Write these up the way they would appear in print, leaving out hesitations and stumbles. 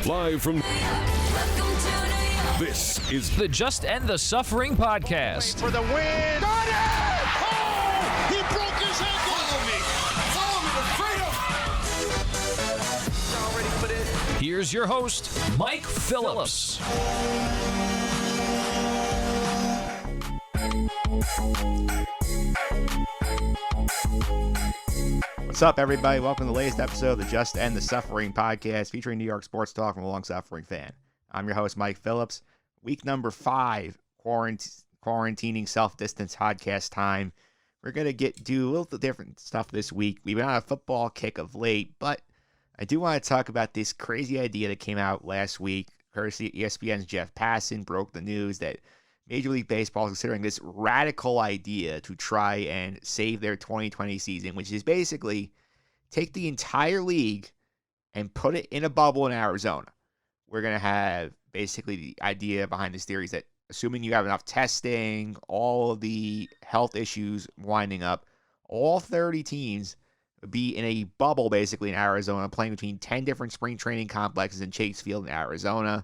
Live from... This is the Just End the Suffering podcast. For the win. Got it! Oh! He broke his ankle. Follow me to freedom. Y'all ready for this? Here's your host, Mike Phillips. What's up, everybody? Welcome to the latest episode of the Just End the Suffering podcast, featuring New York sports talk from a long-suffering fan. I'm your host, Mike Phillips. Week number 5, quarantining self-distance podcast time. We're going to do a little different stuff this week. We've been on a football kick of late, but I do want to talk about this crazy idea that came out last week. Courtesy of ESPN's Jeff Passan broke the news that Major League Baseball is considering this radical idea to try and save their 2020 season, which is basically take the entire league and put it in a bubble in Arizona. We're going to have basically the idea behind this theory is that assuming you have enough testing, all of the health issues winding up, all 30 teams would be in a bubble basically in Arizona, playing between 10 different spring training complexes in Chase Field in Arizona.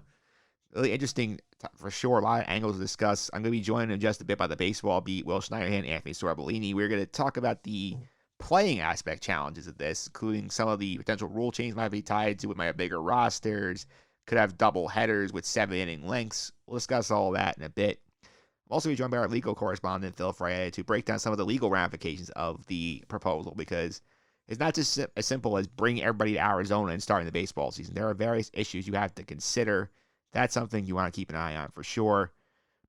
Really interesting for sure. A lot of angles to discuss. I'm going to be joined in just a bit by the baseball beat, Will Schneiderhan, Anthony Sorbellini. We're going to talk about the playing aspect challenges of this, including some of the potential rule changes might be tied to it, might have bigger rosters, could have double headers with 7-inning lengths. We'll discuss all that in a bit. We'll also be joined by our legal correspondent, Phil Fraietta, to break down some of the legal ramifications of the proposal, because it's not just as simple as bringing everybody to Arizona and starting the baseball season. There are various issues you have to consider. That's something you want to keep an eye on for sure.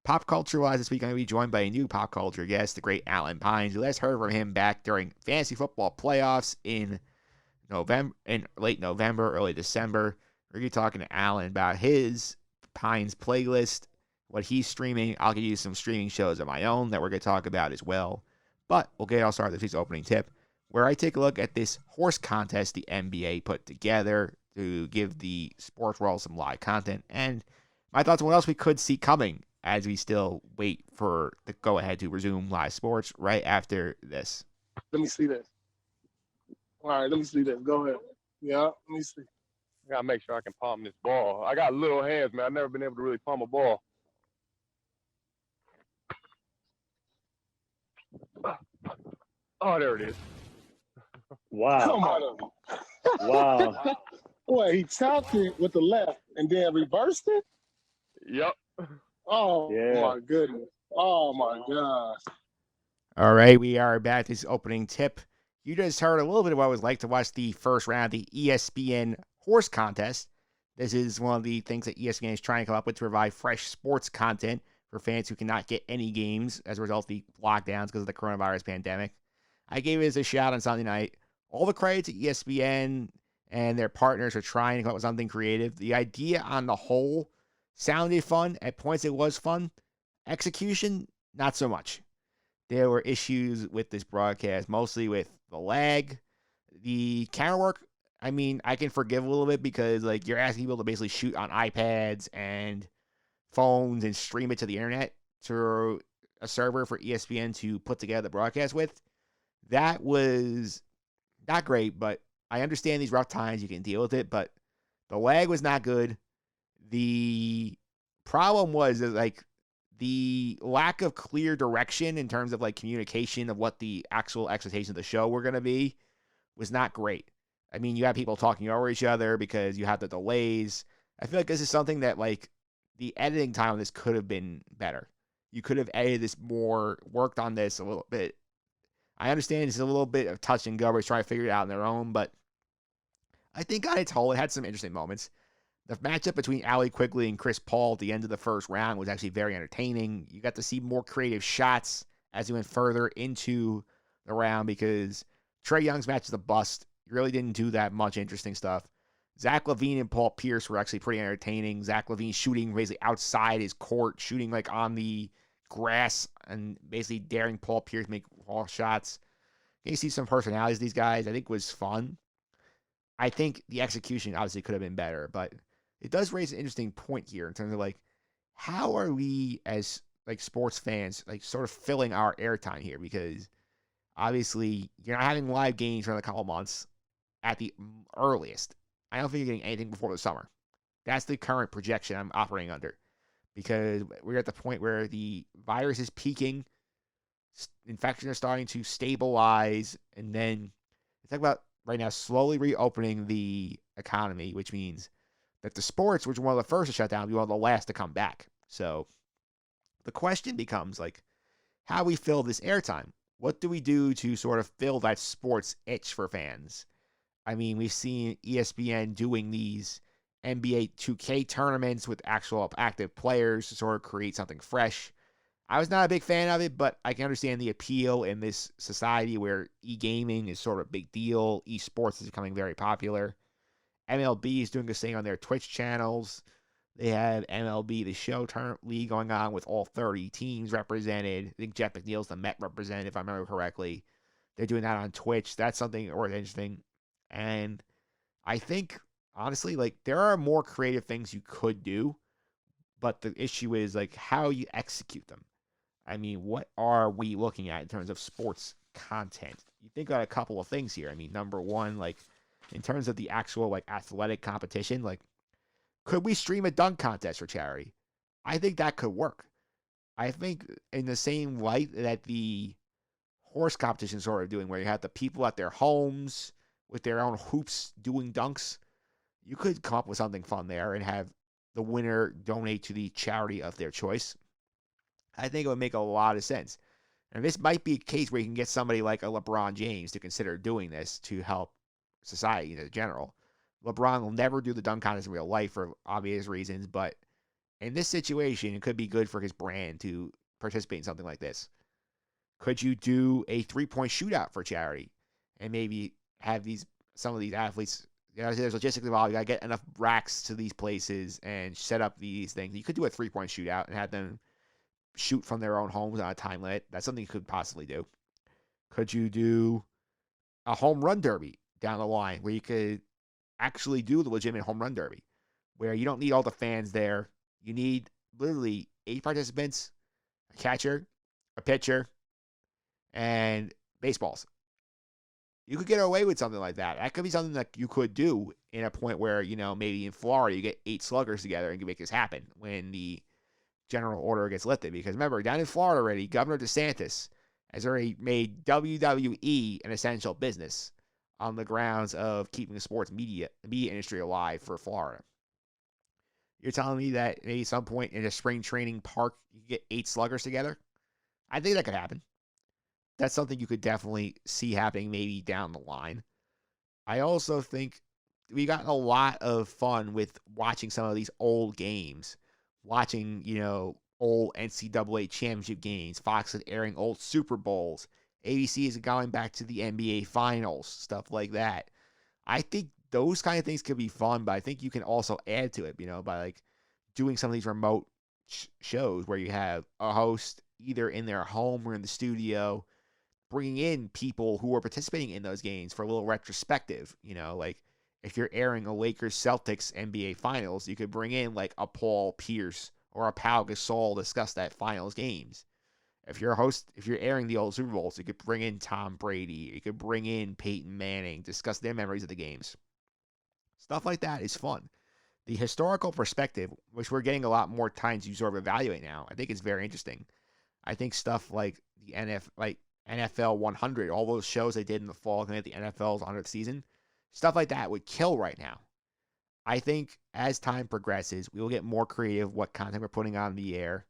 Pop culture-wise, this week I'm going to be joined by a new pop culture guest, the great Alan Pines. You last heard from him back during fantasy football playoffs in late November, early December. We're going to be talking to Alan about his Pines playlist, what he's streaming. I'll give you some streaming shows of my own that we're going to talk about as well. But we'll get all started with this week's opening tip, where I take a look at this horse contest the NBA put together to give the sports world some live content, and my thoughts on what else we could see coming as we still wait for the go-ahead to resume live sports right after this. Let me see this. All right, let me see this. Go ahead. Yeah, let me see. I gotta make sure I can palm this ball. I got little hands, man. I've never been able to really palm a ball. Oh, there it is. Wow. Come on. Wow. Boy, he tapped it with the left and then reversed it? Yep. Oh, yeah. My goodness. Oh, my gosh. All right, we are back to this opening tip. You just heard a little bit of what it was like to watch the first round of the ESPN horse contest. This is one of the things that ESPN is trying to come up with to provide fresh sports content for fans who cannot get any games as a result of the lockdowns because of the coronavirus pandemic. I gave it a shot on Sunday night. All the credit to ESPN and their partners for trying to come up with something creative. The idea on the whole sounded fun. At points it was fun. Execution, not so much. There were issues with this broadcast, mostly with the lag. The camera work, I mean, I can forgive a little bit because like you're asking people to basically shoot on iPads and phones and stream it to the internet through a server for ESPN to put together the broadcast with. That was not great, but I understand these rough times. You can deal with it, but the lag was not good. The problem was that, like, the lack of clear direction in terms of, like, communication of what the actual expectations of the show were going to be was not great. I mean, you have people talking over each other because you have the delays. I feel like this is something that, like, the editing time on this could have been better. You could have edited this more, worked on this a little bit. I understand it's a little bit of touch and go. We're trying to figure it out on their own, but I think on its whole, it had some interesting moments. The matchup between Allie Quigley and Chris Paul at the end of the first round was actually very entertaining. You got to see more creative shots as you went further into the round because Trae Young's match is a bust. He really didn't do that much interesting stuff. Zach LaVine and Paul Pierce were actually pretty entertaining. Zach LaVine shooting basically outside his court, shooting like on the grass and basically daring Paul Pierce to make all shots. You see some personalities of these guys. I think was fun. I think the execution obviously could have been better, but it does raise an interesting point here in terms of like, how are we as like sports fans like sort of filling our airtime here? Because obviously you're not having live games for a couple months at the earliest. I don't think you're getting anything before the summer. That's the current projection I'm operating under, because we're at the point where the virus is peaking, infections are starting to stabilize, and then it's talk about right now slowly reopening the economy, which means that the sports, which were one of the first to shut down, will be one of the last to come back. So the question becomes like, how we fill this airtime. What do we do to sort of fill that sports itch for fans? I mean, we've seen ESPN doing these NBA 2K tournaments with actual active players to sort of create something fresh. I was not a big fan of it, but I can understand the appeal in this society where e-gaming is sort of a big deal. Esports is becoming very popular. MLB is doing this thing on their Twitch channels. They have MLB The Show league going on with all 30 teams represented. I think Jeff McNeil's the Met representative, if I remember correctly. They're doing that on Twitch. That's something interesting. And I think, honestly, like, there are more creative things you could do, but the issue is, like, how you execute them. I mean, what are we looking at in terms of sports content? You think about a couple of things here. I mean, number one, like, in terms of the actual, like, athletic competition, like, could we stream a dunk contest for charity? I think that could work. I think in the same light that the horse competition sort of doing, where you have the people at their homes with their own hoops doing dunks, you could come up with something fun there and have the winner donate to the charity of their choice. I think it would make a lot of sense. And this might be a case where you can get somebody like a LeBron James to consider doing this to help society in general. LeBron will never do the dunk contest in real life for obvious reasons, but in this situation, it could be good for his brand to participate in something like this. Could you do a 3-point shootout for charity and maybe have some of these athletes, there's logistics involved. You got to get enough racks to these places and set up these things. You could do a 3-point shootout and have them shoot from their own homes on a time limit. That's something you could possibly do. Could you do a home run derby down the line where you could actually do the legitimate home run derby, where you don't need all the fans there? You need literally 8 participants, a catcher, a pitcher, and baseballs. You could get away with something like that. That could be something that you could do in a point where, maybe in Florida you get 8 sluggers together and you make this happen when the general order gets lifted. Because remember, down in Florida already, Governor DeSantis has already made WWE an essential business on the grounds of keeping the sports media industry alive for Florida. You're telling me that maybe some point in a spring training park, you get 8 sluggers together? I think that could happen. That's something you could definitely see happening maybe down the line. I also think we got a lot of fun with watching some of these old games, watching, old NCAA championship games. Fox is airing old Super Bowls. ABC is going back to the NBA Finals, stuff like that. I think those kind of things could be fun, but I think you can also add to it, by like doing some of these remote shows where you have a host either in their home or in the studio, bringing in people who are participating in those games for a little retrospective. Like if you're airing a Lakers-Celtics NBA Finals, you could bring in like a Paul Pierce or a Pau Gasol to discuss that Finals games. If you're airing the old Super Bowls, you could bring in Tom Brady. You could bring in Peyton Manning, discuss their memories of the games. Stuff like that is fun. The historical perspective, which we're getting a lot more time to sort of evaluate now, I think is very interesting. I think stuff like the NFL 100, all those shows they did in the fall, looking at the NFL's 100th season, stuff like that would kill right now. I think as time progresses, we will get more creative what content we're putting on the air.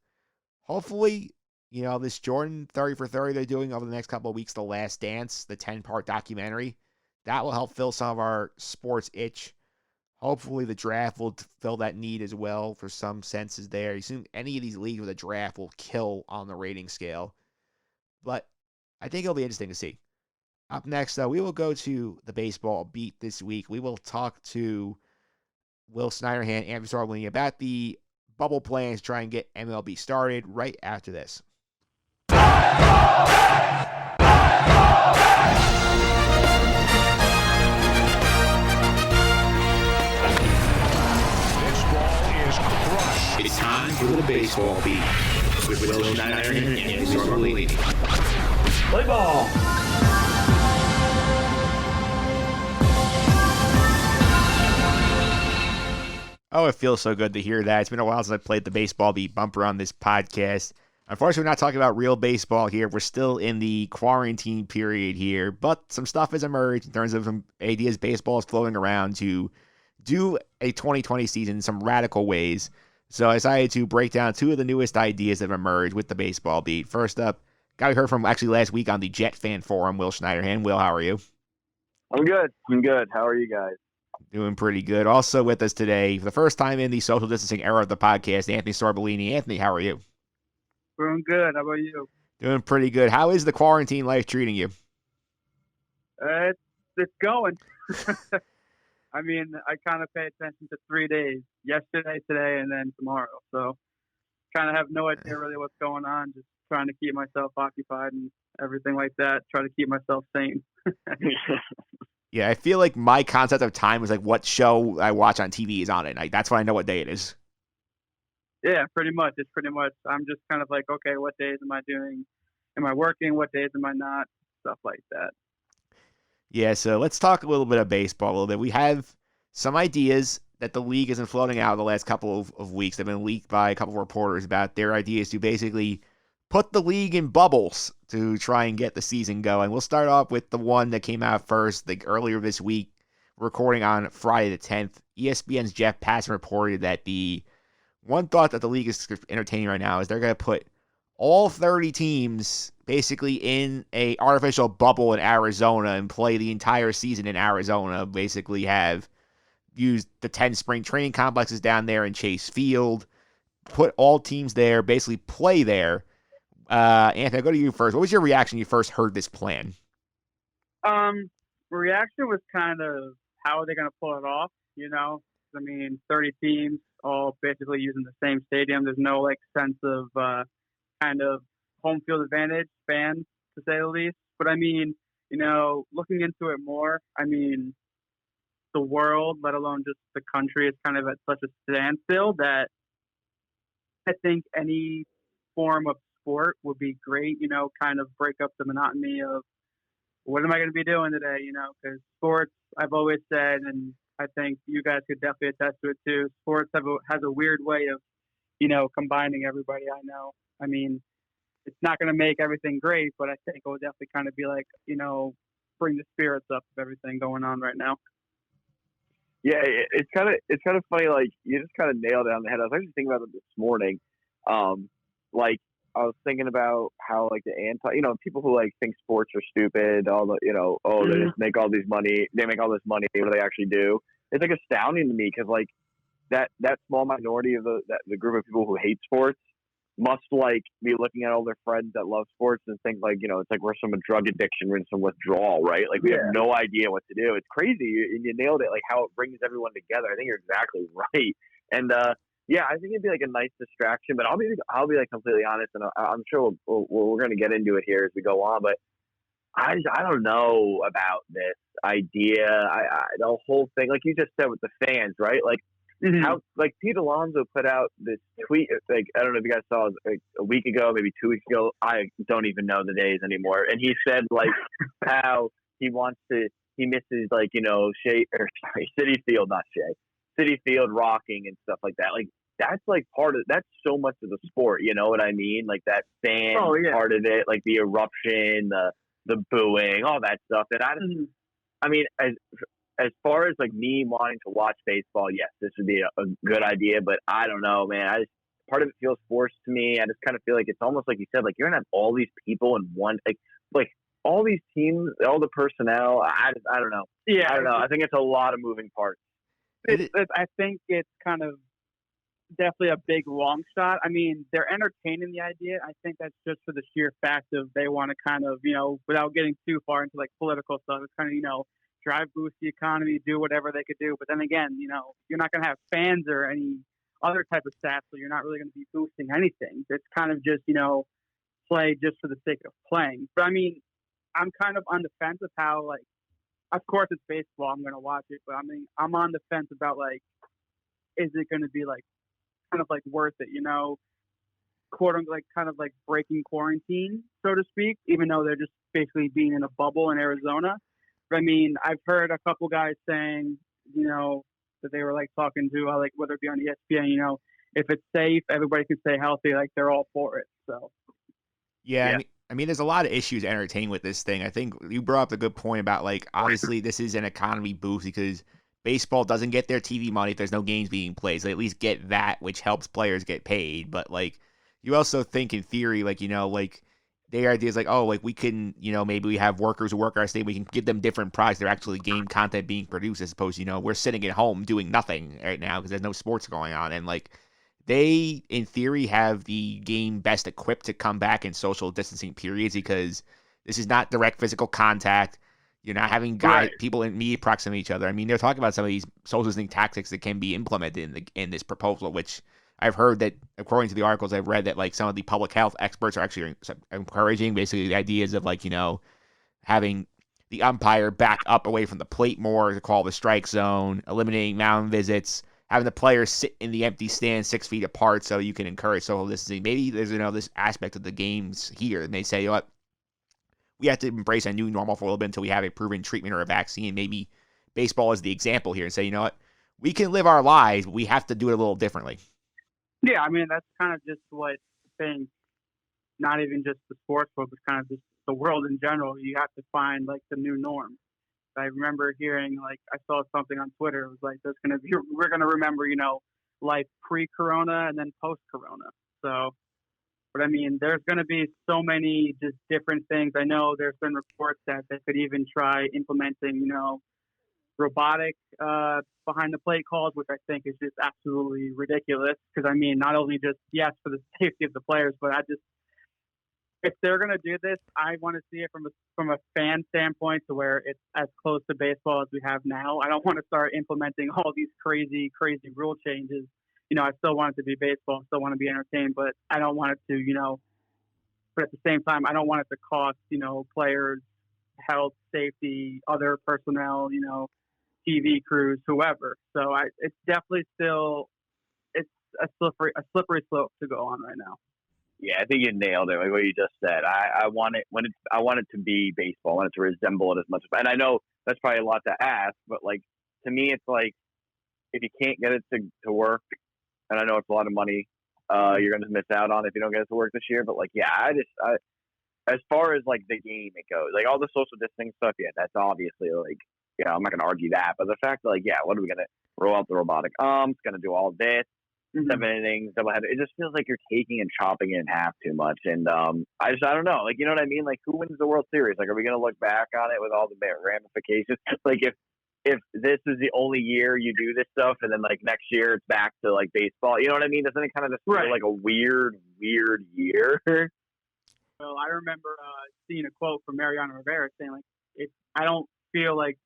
Hopefully, this Jordan 30 for 30 they're doing over the next couple of weeks, The Last Dance, the 10-part documentary, that will help fill some of our sports itch. Hopefully the draft will fill that need as well for some senses there. You assume any of these leagues with a draft will kill on the rating scale. But I think it'll be interesting to see. Up next, though, we will go to the baseball beat this week. We will talk to Will Snyderhan and Andrew Sarlini about the bubble plans to try and get MLB started right after this. It's time for the baseball beat with Will Snyderhan and Andrew Sarlini. Play ball. Oh, it feels so good to hear that. It's been a while since I played the baseball beat bumper on this podcast. Unfortunately, we're not talking about real baseball here. We're still in the quarantine period here, but some stuff has emerged in terms of some ideas baseball is floating around to do a 2020 season in some radical ways. So I decided to break down two of the newest ideas that have emerged with the baseball beat. First up, guy we heard from actually last week on the Jet Fan Forum, Will Schneiderhan. Will, how are you? I'm good. How are you guys? Doing pretty good. Also with us today, for the first time in the social distancing era of the podcast, Anthony Sorbellini. Anthony, how are you? Doing good. How about you? Doing pretty good. How is the quarantine life treating you? It's going. I mean, I kind of pay attention to 3 days: yesterday, today, and then tomorrow. So, kind of have no idea really what's going on. Just trying to keep myself occupied and everything like that. Try to keep myself sane. Yeah, I feel like my concept of time is like what show I watch on TV is on it. Like that's when I know what day it is. Yeah, pretty much. It's pretty much. I'm just kind of like, okay, what days am I doing? Am I working? What days am I not? Stuff like that. Yeah, so let's talk a little bit of baseball a little bit. We have some ideas that the league has been floating out the last couple of weeks. They've been leaked by a couple of reporters about their ideas to basically put the league in bubbles to try and get the season going. We'll start off with the one that came out first, like earlier this week, recording on Friday the 10th. ESPN's Jeff Passan reported that the one thought that the league is entertaining right now is they're going to put all 30 teams basically in a artificial bubble in Arizona and play the entire season in Arizona. Basically have used the 10 spring training complexes down there in Chase Field, put all teams there, basically play there. Anthony, I'll go to you first. What was your reaction when you first heard this plan? Reaction was kind of, how are they going to pull it off? You know, I mean, 30 teams all basically using the same stadium. There's no like sense of kind of home field advantage, fans to say the least. But I mean, you know, looking into it more, I mean, the world, let alone just the country, is kind of at such a standstill that I think any form of sport would be great, you know, kind of break up the monotony of what am I going to be doing today, you know, because sports, I've always said, and I think you guys could definitely attest to it too, sports has a weird way of, you know, combining everybody I know. I mean, it's not going to make everything great, but I think it will definitely kind of be like, you know, bring the spirits up of everything going on right now. Yeah, it's kind of funny. Like you just kind of nailed it on the head. I was actually thinking about it this morning. Like I was thinking about how like people who like think sports are stupid. All the they just make all this money. They make all this money. What do they actually do? It's like astounding to me because like that small minority of the group of people who hate sports must like be looking at all their friends that love sports and think like, you know, it's like we're some drug addiction, we're in some withdrawal, right? Like we have no idea what to do. It's crazy. You nailed it. Like how it brings everyone together. I think you're exactly right. And yeah, I think it'd be like a nice distraction. But I'll be like completely honest, and I'm sure we're going to get into it here as we go on. But I don't know about this idea. The whole thing, like you just said with the fans, right? Like. Mm-hmm. How like Pete Alonso put out this tweet, like I don't know if you guys saw it, like a week ago, maybe 2 weeks ago. I don't even know the days anymore. And he said like how he misses like, you know, City Field rocking and stuff like that. Like that's like that's so much of the sport. You know what I mean? Like that fan part of it, like the eruption, the booing, all that stuff. And I mean, as far as like me wanting to watch baseball, yes, this would be a good idea, but I don't know, man. Part of it feels forced to me. I just kind of feel like it's almost like you said, like you're gonna have all these people in one, like all these teams, all the personnel. I don't know. Yeah, I don't know. I think it's a lot of moving parts. I think it's kind of definitely a big long shot. I mean, they're entertaining the idea. I think that's just for the sheer fact of they want to kind of, you know, without getting too far into like political stuff, it's kind of, you know, boost the economy, do whatever they could do. But then again, you know, you're not going to have fans or any other type of stats, so you're not really going to be boosting anything. It's kind of just, you know, play just for the sake of playing. But I mean, I'm kind of on the fence of how, like, of course it's baseball, I'm going to watch it, but I mean, I'm on the fence about, like, is it going to be, like, kind of, like, worth it, you know, like, kind of, like, breaking quarantine, so to speak, even though they're just basically being in a bubble in Arizona. I mean, I've heard a couple guys saying, you know, that they were like talking to, like whether it be on ESPN, if it's safe, everybody can stay healthy, like they're all for it. So Yeah. I mean, there's a lot of issues to entertain with this thing. I think you brought up a good point about, like, obviously this is an economy boost because baseball doesn't get their TV money if there's no games being played. So they at least get that, which helps players get paid. But, like, you also think in theory, like, like their idea is like, oh, like we can, maybe we have workers who work our state. We can give them different products. They're actually game content being produced as opposed to, we're sitting at home doing nothing right now because there's no sports going on. And, like, they, in theory, have the game best equipped to come back in social distancing periods because this is not direct physical contact. You're not having people in immediate proximity to each other. I mean, they're talking about some of these social distancing tactics that can be implemented in this proposal, which I've heard that, according to the articles I've read, that like some of the public health experts are actually encouraging. Basically, the ideas of like, having the umpire back up away from the plate more to call the strike zone, eliminating mound visits, having the players sit in the empty stand 6 feet apart so you can encourage social distancing. Maybe there's, this aspect of the games here, and they say, what, we have to embrace a new normal for a little bit until we have a proven treatment or a vaccine. Maybe baseball is the example here and say, what, we can live our lives, but we have to do it a little differently. Yeah, I mean, that's kind of just what I think, not even just the sports world, but kind of just the world in general. You have to find, like, the new norm. I remember hearing, like, I saw something on Twitter. It was like, we're going to remember, life pre-corona and then post-corona. So, but I mean, there's going to be so many just different things. I know there's been reports that they could even try implementing, robotic behind the plate calls, which I think is just absolutely ridiculous. Because I mean, not only just, yes, for the safety of the players, but if they're going to do this, I want to see it from a fan standpoint to where it's as close to baseball as we have now. I don't want to start implementing all these crazy rule changes. I still want it to be baseball, still want to be entertained, but I don't want it to, but at the same time, I don't want it to cost, players health, safety, other personnel, TV crews, whoever. So it's definitely still, it's a slippery slope to go on right now. Yeah, I think you nailed it. Like what you just said. I want it I want it to be baseball. I want it to resemble it as much. And I know that's probably a lot to ask, but like to me, it's like if you can't get it to work, and I know it's a lot of money, you're going to miss out on if you don't get it to work this year. But like, yeah, as far as like the game it goes, like all the social distancing stuff, yeah, that's obviously like, I'm not going to argue that. But the fact that like, yeah, what are we going to roll out the robotic arms? Going to do all this. 7 innings, doubleheader. It just feels like you're taking and chopping it in half too much. And I don't know. Like, you know what I mean? Like, who wins the World Series? Like, are we going to look back on it with all the ramifications? Like, if this is the only year you do this stuff, and then like next year it's back to like baseball. You know what I mean? Doesn't it kind of just feel like a weird year? Well, I remember seeing a quote from Mariano Rivera saying like, I don't feel like.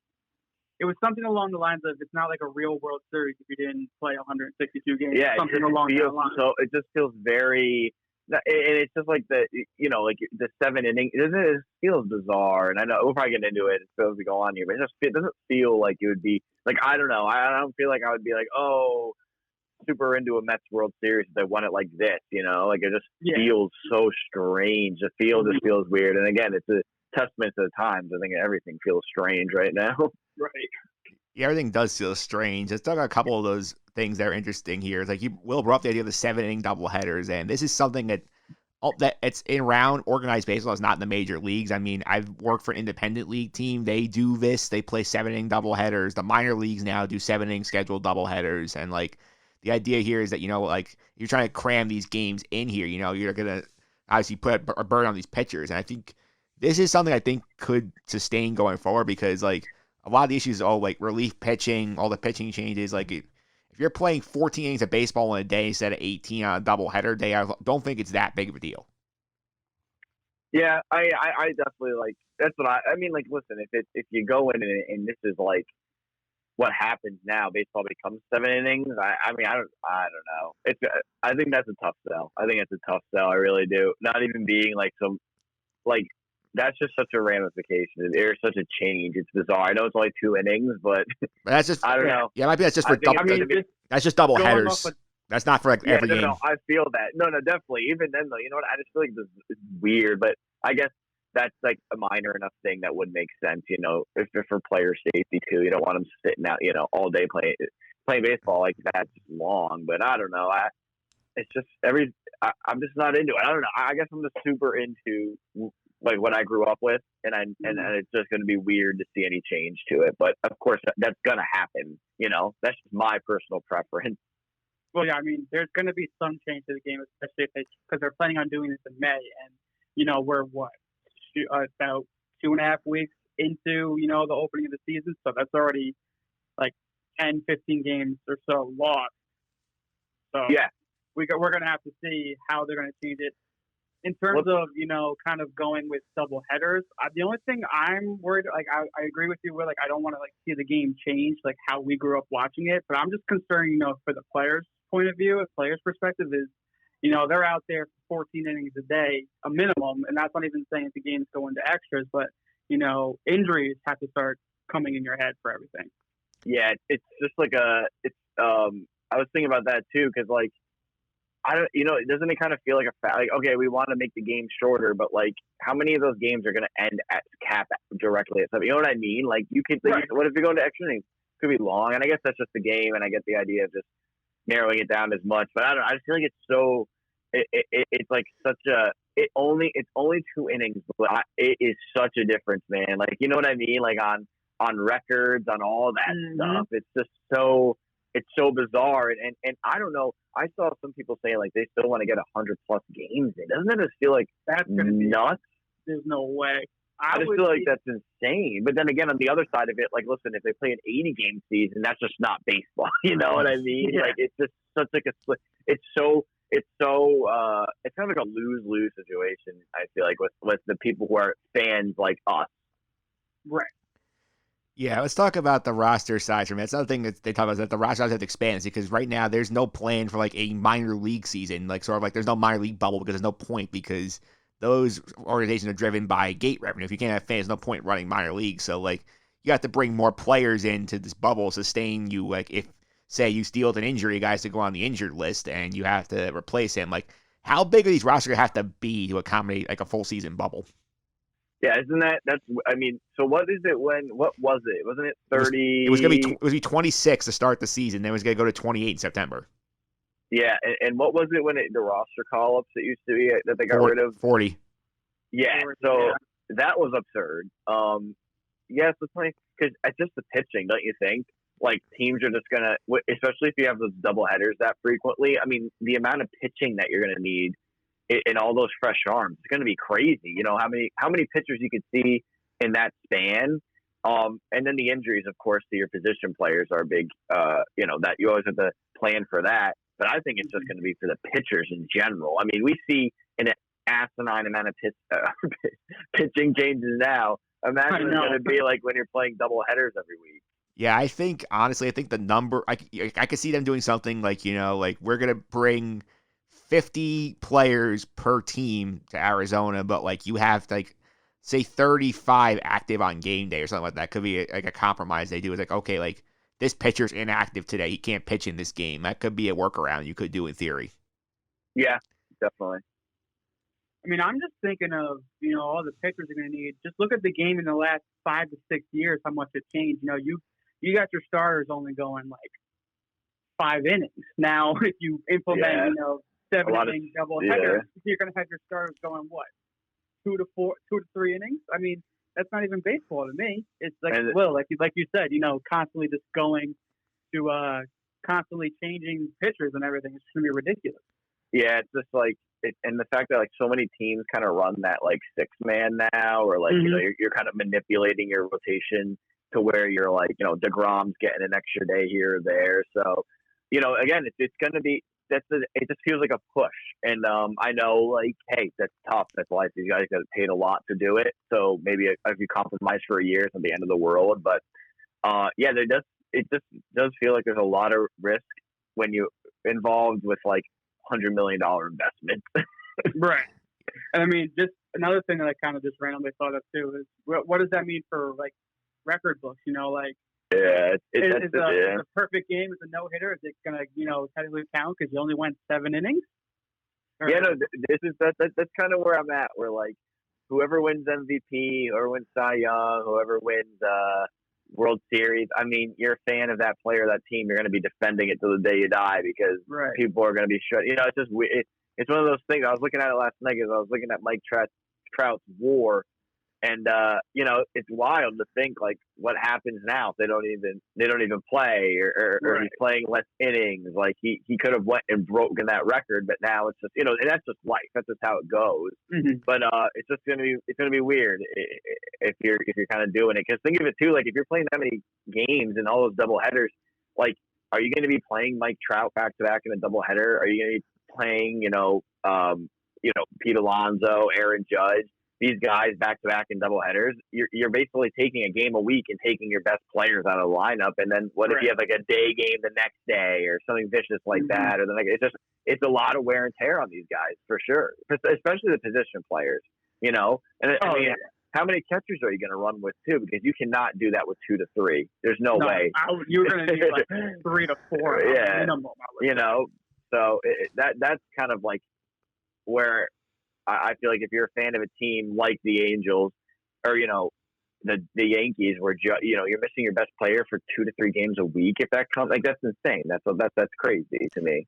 It was something along the lines of it's not like a real World Series if you didn't play 162 games. Yeah, something along that line. So it just feels very, and it's just like like the 7 innings. It feels bizarre, and I know we'll probably get into it as we go on here, but it doesn't feel like it would be like I don't know. I don't feel like I would be like super into a Mets World Series if they won it like this. Like it just feels so strange. The field just feels weird, and again, it's a testament to the times. I think everything feels strange right now. Right. Yeah, everything does feel strange. Let's talk about a couple of those things that are interesting here. It's like Will brought up the idea of the 7-inning doubleheaders, and this is something that it's in round organized baseball. It's not in the major leagues. I mean, I've worked for an independent league team. They do this. They play 7-inning doubleheaders. The minor leagues now do 7-inning scheduled doubleheaders, and like the idea here is that like you're trying to cram these games in here. You're gonna obviously put a burden on these pitchers, and I think this is something I think could sustain going forward because like. A lot of the issues, like relief pitching, all the pitching changes. Like if you're playing 14 innings of baseball in a day instead of 18 on a doubleheader day, I don't think it's that big of a deal. Yeah, I definitely like. That's what I mean. Like, listen, if you go in and this is like what happens now, baseball becomes 7 innings. I mean, I don't know. I think that's a tough sell. I I really do. Not even being like some like. That's just such a ramification. There's such a change. It's bizarre. I know it's only 2 innings, but that's just I don't know. Yeah, maybe that's just for that's just double headers. That's not for like every game. No, I feel that. No, definitely. Even then, though, you know what? I just feel like this is weird, but I guess that's like a minor enough thing that would make sense. If for player safety too, you don't want them sitting out, all day playing. playing baseball like that's long. But I don't know. It's just I'm just not into it. I don't know. I guess I'm just super into like what I grew up with, and it's just going to be weird to see any change to it. But of course, that's going to happen. That's just my personal preference. Well, yeah, I mean, there's going to be some change to the game, especially because they're planning on doing this in May, and we're about 2.5 weeks into the opening of the season, so that's already like 10, 15 games or so lost. So yeah, we're going to have to see how they're going to change it in terms of kind of going with double headers. The only thing I'm worried, like I agree with you, where like I don't want to like see the game change like how we grew up watching it, but I'm just concerned, for the players' point of view, a player's perspective is, they're out there for 14 innings a day, a minimum, and that's not even saying if the games go into extras, but injuries have to start coming in your head for everything. Yeah, it's just like I was thinking about that too, because like doesn't it kind of feel like okay, we want to make the game shorter, but like how many of those games are going to end at cap directly at something? You know what I mean? Like you could, right. What if you go into extra innings? It could be long, and I guess that's just the game, and I get the idea of just narrowing it down as much, but I don't know. I just feel like it's so. It's like such a. It's only 2 innings, but it is such a difference, man. Like you know what I mean? Like on records, on all that stuff. It's just so. It's so bizarre, and I don't know. I saw some people say like they still want to get 100+ games in. Doesn't that just feel like that's gonna be nuts? There's no way. I just feel like that's insane. But then again, on the other side of it, like, listen, if they play an 80-game season, that's just not baseball. You know what I mean? Yeah. Like, it's just such like a it's kind of like a lose-lose situation. I feel like with the people who are fans like us. Right. Yeah, let's talk about the roster size for a minute. That's another thing that they talk about is that the roster size has to expand because right now there's no plan for like a minor league season. Like sort of like there's no minor league bubble because there's no point because those organizations are driven by gate revenue. If you can't have fans, no point running minor league. So like you have to bring more players into this bubble, sustain you. Like if say you deal with an injury, guys to go on the injured list and you have to replace him. Like how big are these rosters going to have to be to accommodate like a full season bubble? Yeah, so what is it what was it? Wasn't it 30? It was going to be 26 to start the season. Then it was going to go to 28 in September. Yeah, and what was it when the roster call-ups that used to be that they got rid of? 40. Yeah, so that was absurd. Yes, it's funny because it's just the pitching, don't you think? Like teams are just gonna, especially if you have those double headers that frequently. I mean, the amount of pitching that you're gonna need in all those fresh arms, it's gonna be crazy. You know how many pitchers you could see in that span. And then the injuries, of course, to your position players are big. That you always have to plan for that. But I think it's just going to be for the pitchers in general. I mean, we see an asinine amount of pitching changes now. Imagine it's going to be like when you're playing double headers every week. Yeah, honestly, I think the number, I could see them doing something like, like we're going to bring 50 players per team to Arizona, but like you have like, say 35 active on game day or something like that. Could be like a compromise they do. It's like, okay, like, this pitcher's inactive today. He can't pitch in this game. That could be a workaround you could do in theory. Yeah, definitely. I mean, I'm just thinking of, all the pitchers are going to need. Just look at the game in the last 5 to 6 years, how much it changed. You got your starters only going like 5 innings. Now, if you implement, 7 inning double headers, you're going to have your starters going what? 2 to 3 innings? I mean, that's not even baseball to me. It's like, like you said, constantly just going to constantly changing pitchers and everything. It's going to be ridiculous. Yeah, it's just like, and the fact that like so many teams kind of run that like 6-man now, or like you're kind of manipulating your rotation to where you're like DeGrom's getting an extra day here or there. So again, it's going to be. It just feels like a push, and I know, like, hey, that's tough. That's life. These guys get paid a lot to do it, so maybe if you compromise for a year, it's not the end of the world. But it just does feel like there's a lot of risk when you're involved with like $100 million investment. Right. And I mean, just another thing that I kind of just randomly thought of too is what does that mean for like record books? Yeah, it's a perfect game. It's a no-hitter. Is it going to, technically count because you only went 7 innings? That's kind of where I'm at. Where like whoever wins MVP, or wins Cy Young, whoever wins World Series. I mean, you're a fan of that player, that team. You're going to be defending it till the day you die because people are going to be shut. You know, it's just it's one of those things. I was looking at it last night because I was looking at Mike Trout's WAR, and you know, it's wild to think like what happens now if they don't even play or he's playing less innings. Like he could have went and broken that record, but now it's just, you know, and that's just life. That's just how it goes. Mm-hmm. But it's just gonna be weird if you're kind of doing it. Because think of it too, like if you're playing that many games and all those double headers, like are you going to be playing Mike Trout back to back in a double header? Are you going to be playing Pete Alonso, Aaron Judge, these guys back to back in double headers? You're basically taking a game a week and taking your best players out of the lineup. And then what if you have like a day game the next day or something vicious like that? Or it's a lot of wear and tear on these guys for sure, especially the position players, you know? And how many catchers are you going to run with too? Because you cannot do that with 2 to 3. There's no way. You're going to need like 3 to 4 minimum. You know, so that's kind of like where I feel like if you're a fan of a team like the Angels or, you know, the Yankees, where, you know, you're missing your best player for 2 to 3 games a week, if that comes, like, that's insane. That's crazy to me.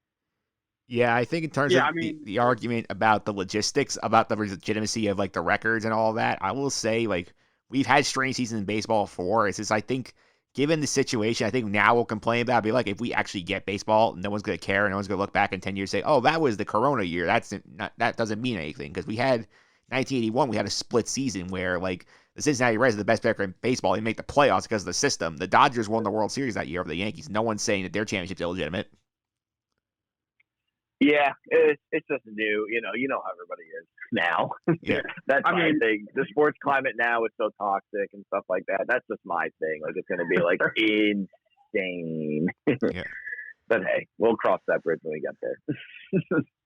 Yeah, I think in terms of the argument about the logistics, about the legitimacy of like the records and all that, I will say like we've had strange seasons in baseball before. It's just, I think, given the situation, I think now we'll complain about it. Be like, if we actually get baseball, no one's going to care. No one's going to look back in 10 years and say, oh, that was the Corona year. That doesn't mean anything. Because we had 1981, we had a split season where like the Cincinnati Reds are the best player in baseball. They make the playoffs because of the system. The Dodgers won the World Series that year over the Yankees. No one's saying that their championship's illegitimate. Yeah, it's just new. You know how everybody is now. Yeah. That's my thing. The sports climate now is so toxic and stuff like that. That's just my thing. Like it's going to be like insane. Yeah. But hey, we'll cross that bridge when we get there.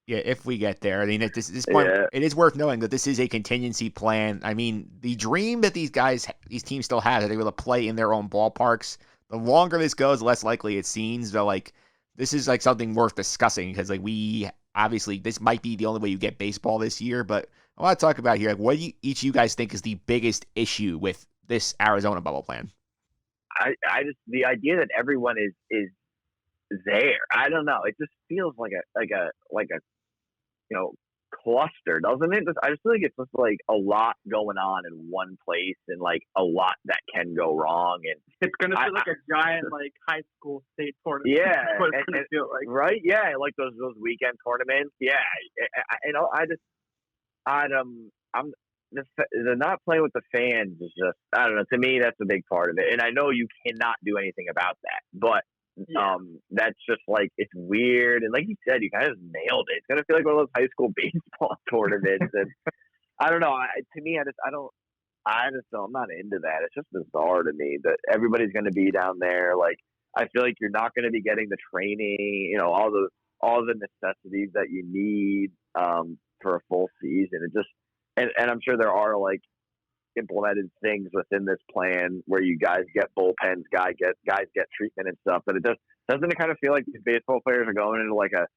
Yeah, if we get there. I mean, at this point, it is worth knowing that this is a contingency plan. I mean, the dream that these teams still have, that they're able to play in their own ballparks, the longer this goes, the less likely it seems. But like, this is like something worth discussing because like this might be the only way you get baseball this year. But I want to talk about here, like, what do each of you guys think is the biggest issue with this Arizona bubble plan? I just, the idea that everyone is there. I don't know. It just feels like a you know, cluster, doesn't it? I just feel like it's just like a lot going on in one place and like a lot that can go wrong. And it's gonna feel like a giant like high school state tournament. Yeah, and feel like. Right? Yeah, like those weekend tournaments. Yeah, the not playing with the fans is just, I don't know. To me, that's a big part of it. And I know you cannot do anything about that, but. Yeah. That's just like, it's weird, and like you said, you kind of nailed it. It's gonna feel like one of those high school baseball tournaments, and I don't know. To me, I'm not into that. It's just bizarre to me that everybody's gonna be down there. Like, I feel like you're not gonna be getting the training, you know, all the necessities that you need for a full season. It just, and I'm sure there are like implemented things within this plan where you guys get bullpens, guys get treatment and stuff, but doesn't it kind of feel like these baseball players are going into like a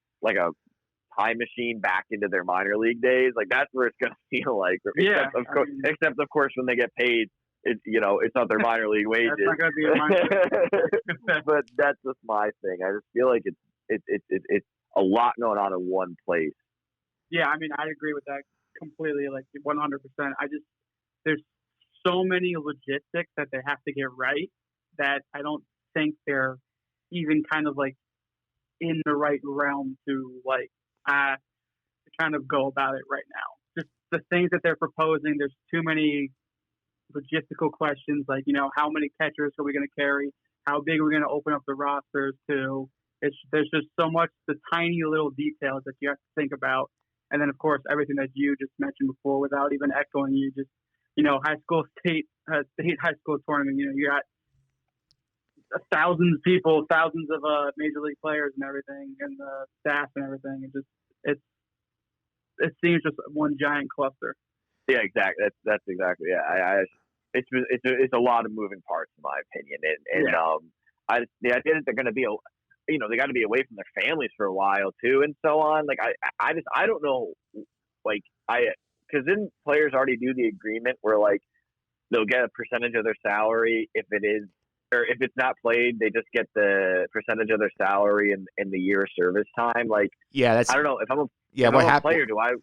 time machine back into their minor league days? Like that's where it's going to feel like. Yeah. Except of course when they get paid, it's not their minor league wages. That's not going to be a minor league. But that's just my thing. I just feel like it's a lot going on in one place. Yeah, I mean, I agree with that completely, like 100%. There's so many logistics that they have to get right that I don't think they're even kind of like in the right realm to like kind of go about it right now. Just the things that they're proposing, there's too many logistical questions, like, you know, how many catchers are we going to carry? How big are we going to open up the rosters to? There's just so much, the tiny little details that you have to think about. And then, of course, everything that you just mentioned before without even echoing, you know, high school state high school tournament. You know, you got thousands of major league players and everything, and the staff and everything. It seems just one giant cluster. Yeah, exactly. That's exactly. Yeah, it's a lot of moving parts in my opinion, and the idea that they're going to be they got to be away from their families for a while too, and so on. Like I don't know, like because then players already do the agreement where like they'll get a percentage of their salary if it is or if it's not played, they just get the percentage of their salary in the year of service time. Like, Yeah, that's I don't know if I'm a what I'm a happened. player. Do I?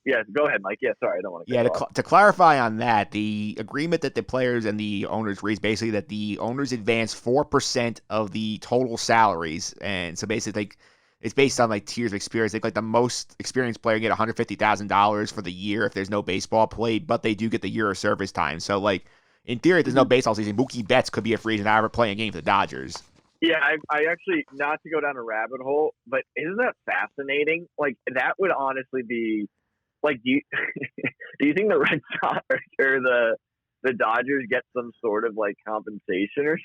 Yeah, go ahead, Mike. Yeah, sorry, I don't want to. Yeah, to clarify on that, the agreement that the players and the owners reached basically that the owners advance 4% of the total salaries, and so basically it's based on like tiers of experience. Like the most experienced player get $150,000 for the year if there's no baseball played, but they do get the year of service time. So like in theory, if there's no baseball season, Mookie Betts could be a free agent ever playing a game for the Dodgers. Yeah, I actually, not to go down a rabbit hole, but isn't that fascinating? Like that would honestly be. Like, do you think the Red Sox or the Dodgers get some sort of like compensation or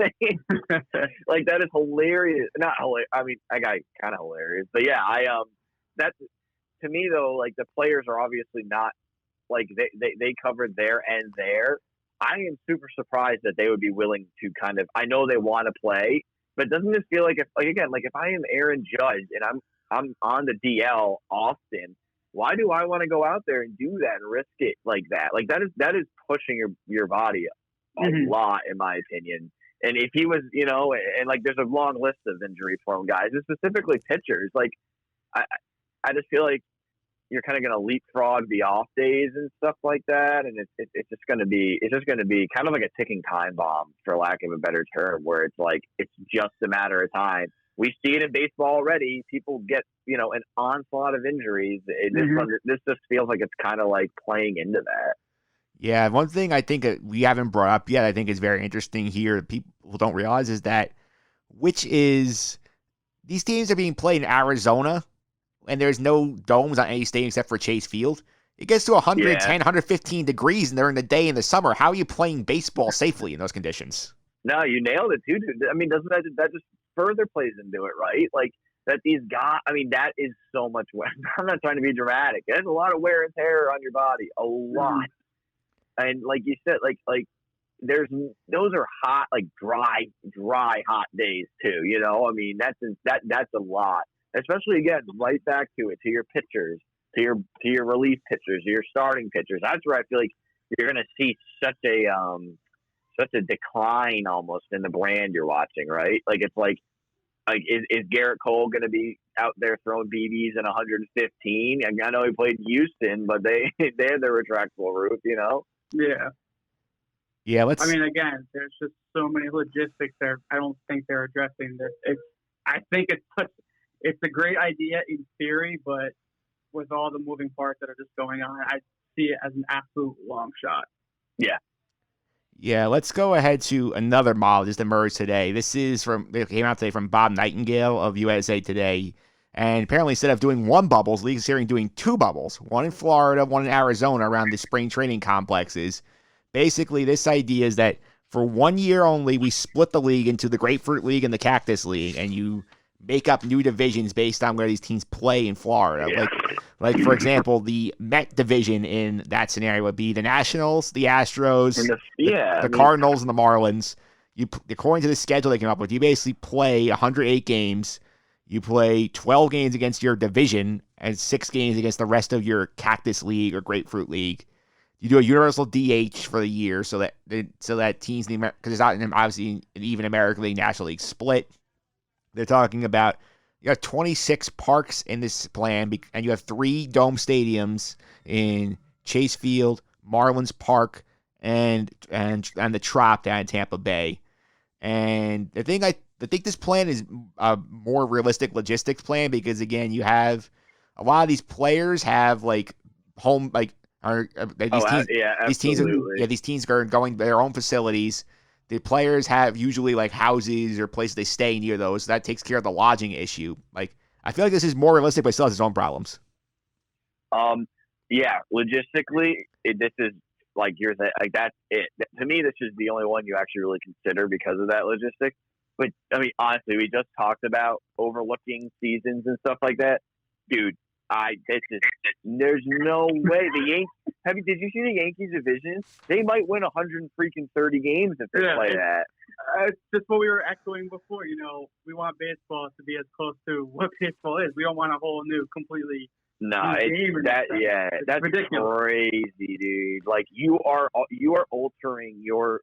something? Like that is hilarious. Not hilarious. I mean, I got kind of hilarious, but yeah, that's to me though. Like the players are obviously not like they covered their end there. I am super surprised that they would be willing to kind of. I know they want to play, but doesn't this feel like if I am Aaron Judge and I'm on the DL often. Why do I want to go out there and do that and risk it like that? Like that is pushing your body a lot, in my opinion. And if he was, and like there's a long list of injury prone guys, and specifically pitchers. Like I just feel like you're kind of going to leapfrog the off days and stuff like that, and it's just going to be kind of like a ticking time bomb, for lack of a better term, where it's like it's just a matter of time. We see it in baseball already. People get, an onslaught of injuries. This just feels like it's kind of like playing into that. Yeah, one thing I think we haven't brought up yet, I think is very interesting here, people don't realize, is that these teams are being played in Arizona, and there's no domes on any stadium except for Chase Field. It gets to 110, 115 degrees, and they're in the day in the summer. How are you playing baseball safely in those conditions? No, you nailed it too, dude. I mean, doesn't that just further plays into it, right? Like that these guys. I mean, that is so much wear. I'm not trying to be dramatic. There's a lot of wear and tear on your body, a lot. And like you said, like those are hot, like dry, hot days too. I mean, that's a lot. Especially again, right back to it, to your pitchers, to your relief pitchers, to your starting pitchers. That's where I feel like you're going to see such a decline almost in the brand you're watching, right? Like it's like is Garrett Cole going to be out there throwing BBs in 115? I know he played Houston, but they had their retractable roof, Yeah. Yeah, I mean, again, there's just so many logistics there. I don't think they're addressing this. I think it's a great idea in theory, but with all the moving parts that are just going on, I see it as an absolute long shot. Yeah. Yeah, let's go ahead to another model just emerged today. It came out today from Bob Nightingale of USA Today. And apparently instead of doing one bubbles, the league is considering doing two bubbles, one in Florida, one in Arizona around the spring training complexes. Basically, this idea is that for 1 year only, we split the league into the Grapefruit League and the Cactus League, and you make up new divisions based on where these teams play in Florida. Yeah. Like for example, the Met division in that scenario would be the Nationals, the Astros, the Cardinals, and the Marlins. According to the schedule they came up with, you basically play 108 games. You play 12 games against your division and 6 games against the rest of your Cactus League or Grapefruit League. You do a universal DH for the year so that teams, because it's not obviously an even American League, National League split. They're talking about you have 26 parks in this plan, and you have 3 dome stadiums in Chase Field, Marlins Park, and the Trop down in Tampa Bay. And I think this plan is a more realistic logistics plan because again, you have a lot of these players have like home these teams are going to their own facilities. The players have usually like houses or places they stay near those. So that takes care of the lodging issue. Like I feel like this is more realistic, but still has its own problems. Yeah, logistically, this is like that's it. To me, this is the only one you actually really consider because of that logistic. But I mean, honestly, we just talked about overlooking seasons and stuff like that, dude. There's no way the Yankees. Did you see the Yankees division? They might win 130 games if they play that. It's just what we were echoing before. We want baseball to be as close to what baseball is. We don't want a whole new, completely. No, that's ridiculous. Crazy, dude. Like you are altering your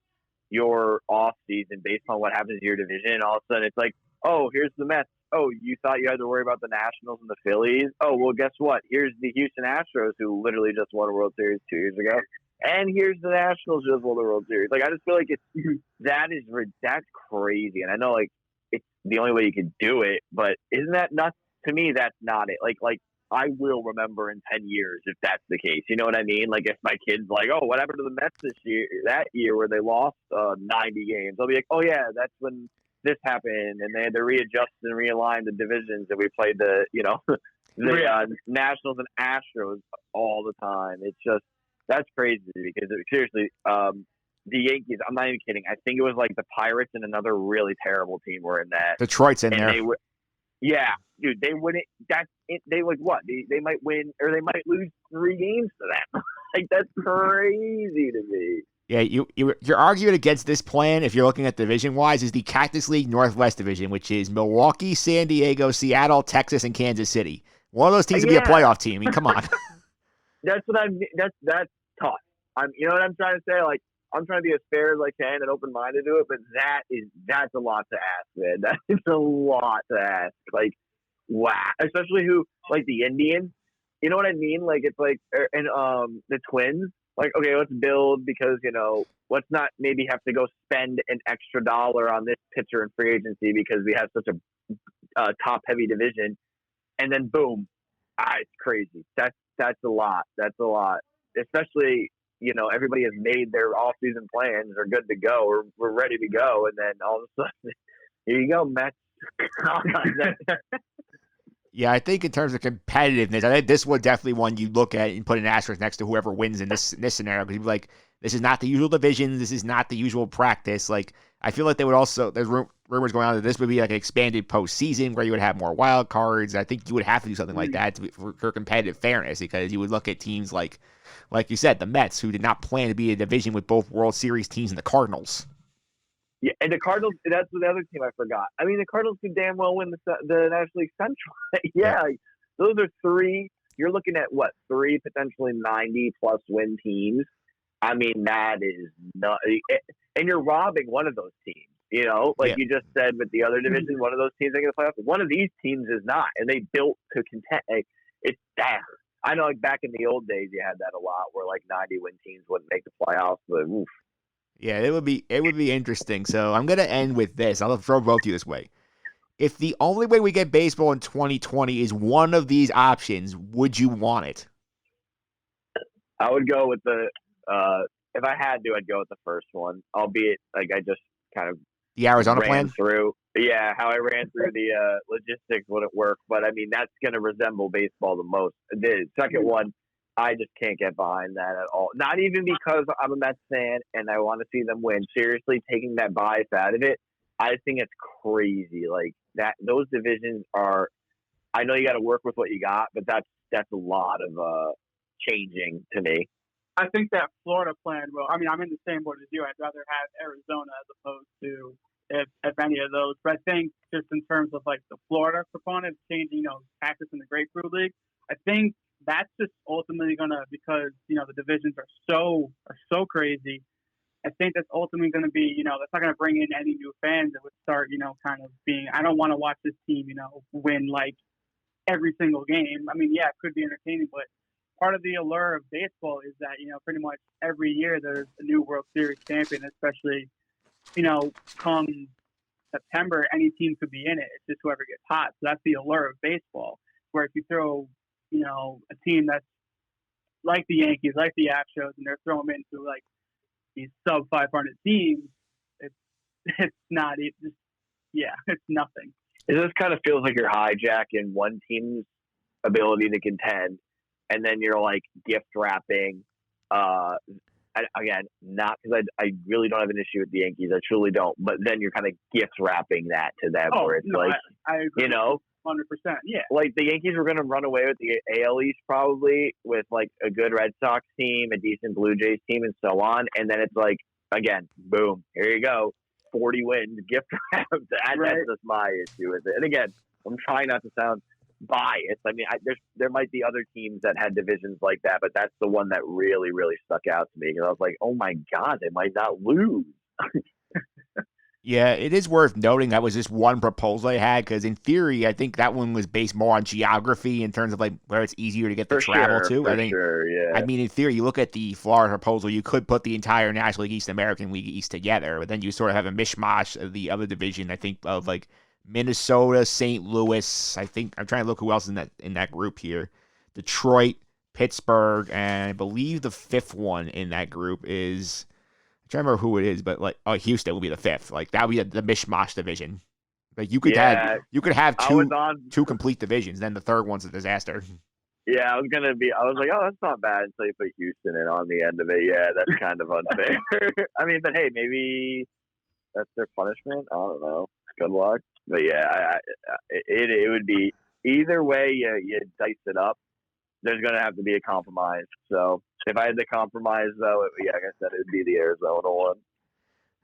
your off season based on what happens in your division. And all of a sudden it's like, oh, here's the Mets. Oh, you thought you had to worry about the Nationals and the Phillies? Oh, well, guess what? Here's the Houston Astros, who literally just won a World Series 2 years ago. And here's the Nationals just won the World Series. Like, I just feel like that's crazy. And I know, like, it's the only way you could do it, but isn't that nuts? To me, that's not it. Like I will remember in 10 years if that's the case. You know what I mean? Like, if my kid's like, oh, what happened to the Mets that year where they lost 90 games? I'll be like, oh, yeah, that's when this happened, and they had to readjust and realign the divisions, and we played the Nationals and Astros all the time. It's just, that's crazy because seriously, the Yankees, I'm not even kidding. I think it was like the Pirates and another really terrible team were in that. Detroit's in there. Yeah, dude, they wouldn't. That's it. They like what? They might win or they might lose 3 games to them. Like, that's crazy to me. Yeah, you're arguing against this plan if you're looking at division-wise is the Cactus League Northwest Division, which is Milwaukee, San Diego, Seattle, Texas, and Kansas City. One of those teams would be a playoff team. I mean, come on. That's that's tough. You know what I'm trying to say? Like, I'm trying to be as fair as I can and open-minded to it, but that's a lot to ask, man. That is a lot to ask. Like, wow. Especially like the Indians. You know what I mean? Like, it's like, and the Twins. Like, okay, let's build because, let's not maybe have to go spend an extra dollar on this pitcher in free agency because we have such a top-heavy division. And then, boom, it's crazy. That's a lot. That's a lot. Especially, everybody has made their off-season plans. They're good to go. We're ready to go. And then all of a sudden, here you go, Mets. Yeah, I think in terms of competitiveness, I think this was definitely one you look at and put an asterisk next to whoever wins in this scenario because you'd be like, this is not the usual division. This is not the usual practice. Like, I feel like they would also, there's rumors going on that this would be like an expanded postseason where you would have more wild cards. I think you would have to do something like that for competitive fairness because you would look at teams like you said, the Mets, who did not plan to be a division with both World Series teams and the Cardinals. Yeah, and the Cardinals, that's the other team I forgot. I mean, the Cardinals could damn well win the National League Central. Yeah, like, those are 3. You're looking at, 3 potentially 90-plus win teams. I mean, that is not – and you're robbing one of those teams, you just said with the other division, one of those teams are going to play off. One of these teams is not, and they built to contend. It's that. I know, like, back in the old days, you had that a lot where, 90-win teams wouldn't make the playoffs, but oof. Yeah, it would be interesting. So I'm going to end with this. I'll throw both of you this way. If the only way we get baseball in 2020 is one of these options, would you want it? I would go with if I had to, I'd go with the first one. Albeit, I just kind of the Arizona plan through. Yeah, how I ran through the logistics wouldn't work, but I mean that's going to resemble baseball the most. The second one, I just can't get behind that at all. Not even because I'm a Mets fan and I want to see them win. Seriously, taking that bias out of it, I think it's crazy. Like that, those divisions are. I know you got to work with what you got, but that's a lot of changing to me. I think that Florida plan will. I mean, I'm in the same boat as you. I'd rather have Arizona as opposed to if any of those. But I think just in terms of like the Florida proponent changing, Cactus in the Grapefruit League, I think that's just ultimately gonna because the divisions are so crazy. I think that's ultimately gonna be that's not gonna bring in any new fans. It would start kind of being I don't want to watch this team win like every single game. I mean, yeah, it could be entertaining, but part of the allure of baseball is that, pretty much every year there's a new World Series champion, especially, come September, any team could be in it. It's just whoever gets hot. So that's the allure of baseball. Where if you throw, a team that's like the Yankees, like the Astros, and they're throwing them into like these sub 500 teams, it's not, it's nothing. It just kind of feels like you're hijacking one team's ability to contend. And then you're like gift wrapping. Again, not because I really don't have an issue with the Yankees. I truly don't. But then you're kind of gift wrapping that to them, where it's I agree. 100%. Yeah. Like the Yankees were going to run away with the AL East probably with like a good Red Sox team, a decent Blue Jays team, and so on. And then it's like again, boom, here you go, 40 wins, gift wrapped. That's just my issue with it. And again, I'm trying not to sound biased. I mean, there might be other teams that had divisions like that, but that's the one that really, really stuck out to me because I was like, oh my God, they might not lose. Yeah, it is worth noting that was just one proposal I had because in theory, I think that one was based more on geography in terms of like where it's easier to get the travel to. I think, yeah. I mean, in theory, you look at the Florida proposal, you could put the entire National League East, American League East together, but then you sort of have a mishmash of the other division. I think of like Minnesota, St. Louis. I think I'm trying to look who else is in that group here. Detroit, Pittsburgh, and I believe the fifth one in that group is. I'm trying to remember who it is, but like, Houston will be the fifth. Like that would be the mishmash division. Like you could have two complete divisions. Then the third one's a disaster. Yeah, I was like, oh, that's not bad until you put Houston in on the end of it. Yeah, that's kind of unfair. I mean, but hey, maybe that's their punishment. I don't know. Good luck. But yeah, it would be either way. You dice it up. There's going to have to be a compromise. So if I had to compromise, though, like I said, it would be the Arizona one.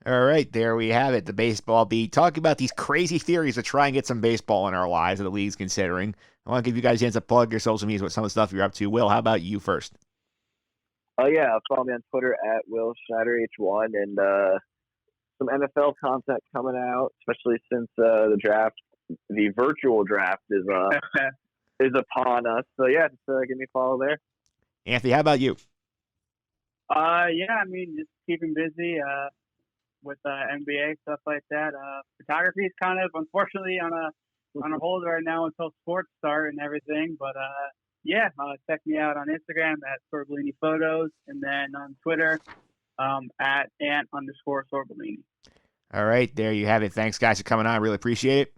All right, there we have it. The baseball beat. Talking about these crazy theories to try and get some baseball in our lives that the league's considering. I want to give you guys a chance to plug your social medias with some of the stuff you're up to. Will, how about you first? Oh, yeah. Follow me on Twitter at Will Schneider H1 and some NFL content coming out, especially since the virtual draft is upon us. So, yeah, just give me a follow there. Anthony, how about you? Yeah, I mean, just keeping busy with NBA, stuff like that. Photography is kind of, unfortunately, on a hold right now until sports start and everything. But, yeah, check me out on Instagram at Sorbellini Photos and then on Twitter at ant_Sorbellini. All right, there you have it. Thanks, guys, for coming on. I really appreciate it.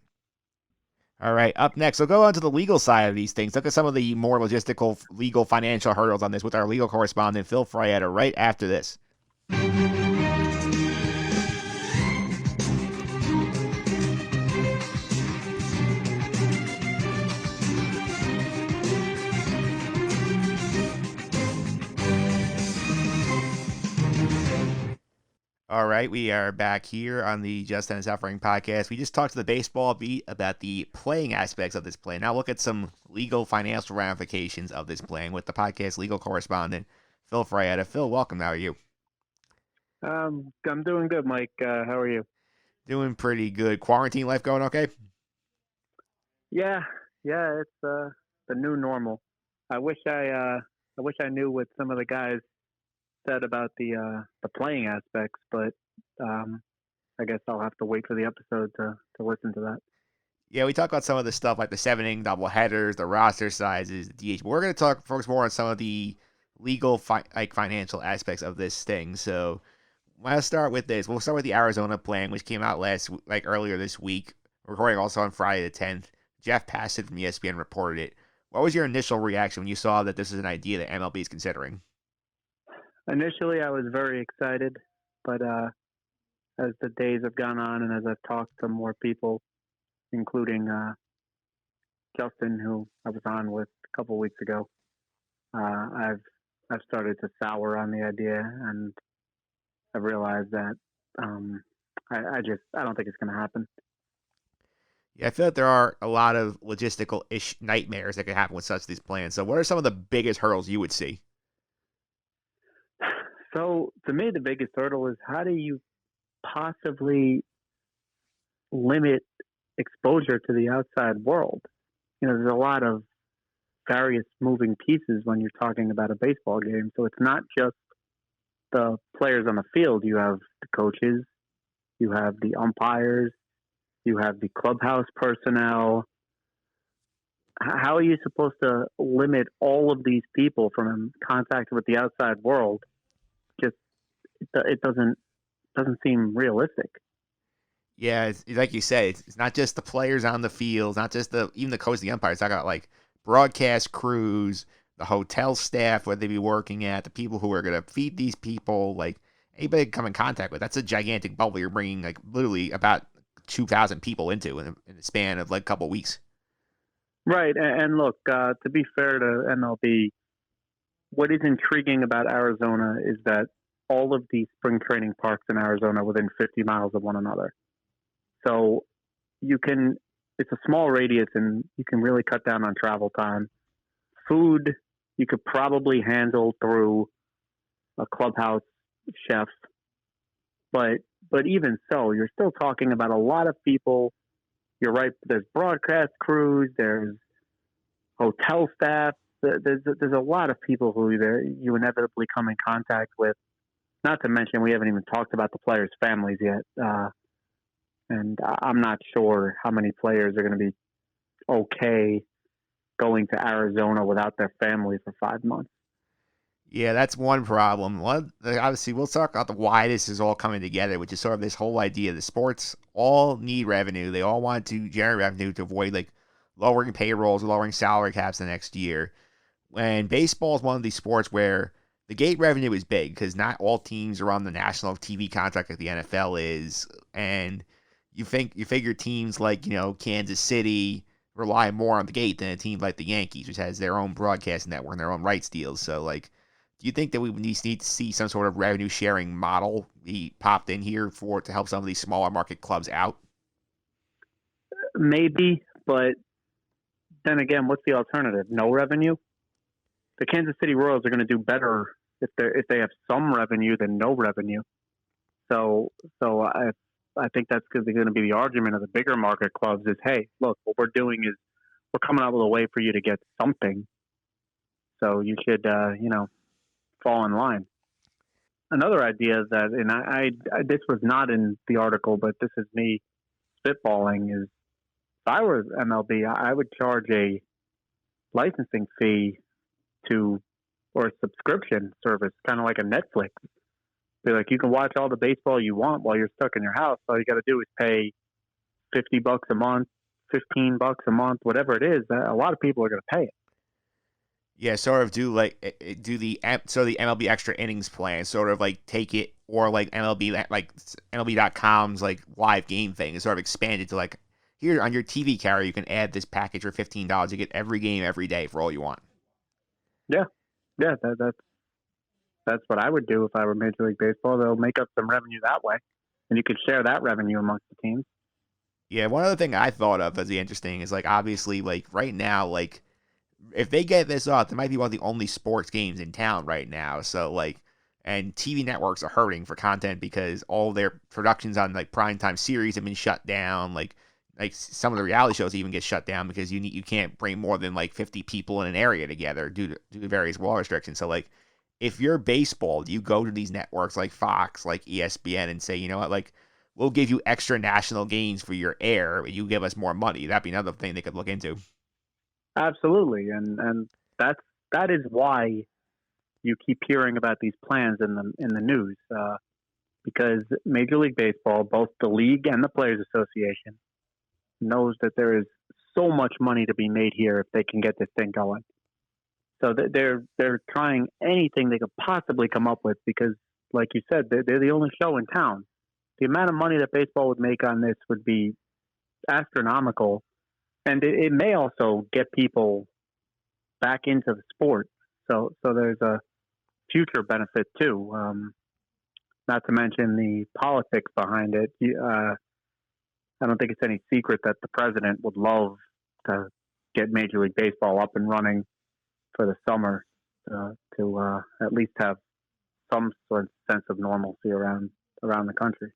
All right, up next, we'll go on to the legal side of these things. Look at some of the more logistical, legal, financial hurdles on this with our legal correspondent, Phil Fraietta, right after this. All right, we are back here on the Just and Suffering podcast. We just talked to the baseball beat about the playing aspects of this plan. Now look at some legal financial ramifications of this plan with the podcast legal correspondent, Phil Fraietta. Phil, welcome. How are you? I'm doing good, Mike. How are you? Doing pretty good. Quarantine life going okay? Yeah, it's the new normal. I wish I knew what some of the guys said about the playing aspects, but I guess I'll have to wait for the episode to listen to that. Yeah, we talk about some of the stuff like the 7-inning doubleheaders, the roster sizes, the DH. But we're going to focus more on some of the legal financial aspects of this thing. So I'll start with this. We'll start with the Arizona plan, which came out earlier this week. Recording also on Friday the 10th. Jeff Passett from ESPN reported it. What was your initial reaction when you saw that this is an idea that MLB is considering? Initially, I was very excited, but as the days have gone on and as I've talked to more people, including Justin, who I was on with a couple weeks ago, I've started to sour on the idea, and I've realized that I don't think it's going to happen. Yeah, I feel like there are a lot of logistical nightmares that could happen with such these plans. So what are some of the biggest hurdles you would see? So to me, the biggest hurdle is how do you possibly limit exposure to the outside world? You know, there's a lot of various moving pieces when you're talking about a baseball game. So it's not just the players on the field. You have the coaches, you have the umpires, you have the clubhouse personnel. How are you supposed to limit all of these people from contact with the outside world? It doesn't seem realistic. Yeah, it's like you said, it's not just the players on the field, not just even the coach, the umpires. I got like broadcast crews, the hotel staff, where they be working at, the people who are going to feed these people, like anybody come in contact with. That's a gigantic bubble you're bringing, like literally about 2,000 people into in the span of like a couple of weeks. Right, and look, to be fair to MLB, what is intriguing about Arizona is that all of the spring training parks in Arizona are within 50 miles of one another. So it's a small radius and you can really cut down on travel time. Food, you could probably handle through a clubhouse chef, but but even so, you're still talking about a lot of people. You're right. There's broadcast crews. There's hotel staff. There's a lot of people who you inevitably come in contact with. Not to mention, we haven't even talked about the players' families yet. And I'm not sure how many players are going to be okay going to Arizona without their family for 5 months. Yeah, that's one problem. Obviously, we'll talk about why this is all coming together, which is sort of this whole idea. The sports all need revenue. They all want to generate revenue to avoid like lowering payrolls, lowering salary caps the next year. And baseball is one of these sports where the gate revenue is big because not all teams are on the national TV contract like the NFL is. And you figure teams like, Kansas City rely more on the gate than a team like the Yankees, which has their own broadcast network and their own rights deals. So, do you think that we need to see some sort of revenue sharing model be popped in here to help some of these smaller market clubs out? Maybe, but then again, what's the alternative? No revenue? The Kansas City Royals are going to do better if they have some revenue than no revenue. So I think that's going to be the argument of the bigger market clubs is, hey, look, what we're doing is we're coming up with a way for you to get something. So you should, fall in line. Another idea that, and I this was not in the article, but this is me spitballing, is if I were MLB, I would charge a licensing fee or a subscription service, kind of like a Netflix. Be like, you can watch all the baseball you want while you're stuck in your house. All you got to do is pay $50 a month, $15 a month, whatever it is. A lot of people are going to pay it. Yeah, sort of do the MLB extra innings plan, sort of like take it, or like MLB.com's like live game thing is sort of expanded to like, here on your TV carrier you can add this package for $15. You get every game every day for all you want. Yeah, that's what I would do if I were Major League Baseball. They'll make up some revenue that way, and you could share that revenue amongst the teams. Yeah, one other thing I thought of as interesting is like obviously like right now like, if they get this up, it might be one of the only sports games in town right now. So and TV networks are hurting for content because all their productions on like primetime series have been shut down. Like some of the reality shows even get shut down because you can't bring more than like 50 people in an area together due to various law restrictions. So like, if you're baseball, you go to these networks like Fox, like ESPN, and say, you know what, like we'll give you extra national games for your air, but you give us more money. That'd be another thing they could look into. Absolutely, and that is why you keep hearing about these plans in the news, because Major League Baseball, both the league and the Players Association, knows that there is so much money to be made here if they can get this thing going. So they're trying anything they could possibly come up with because, like you said, they're the only show in town. The amount of money that baseball would make on this would be astronomical. And it may also get people back into the sport. So there's a future benefit too. Not to mention the politics behind it. I don't think it's any secret that the president would love to get Major League Baseball up and running for the summer to at least have some sort of sense of normalcy around the country.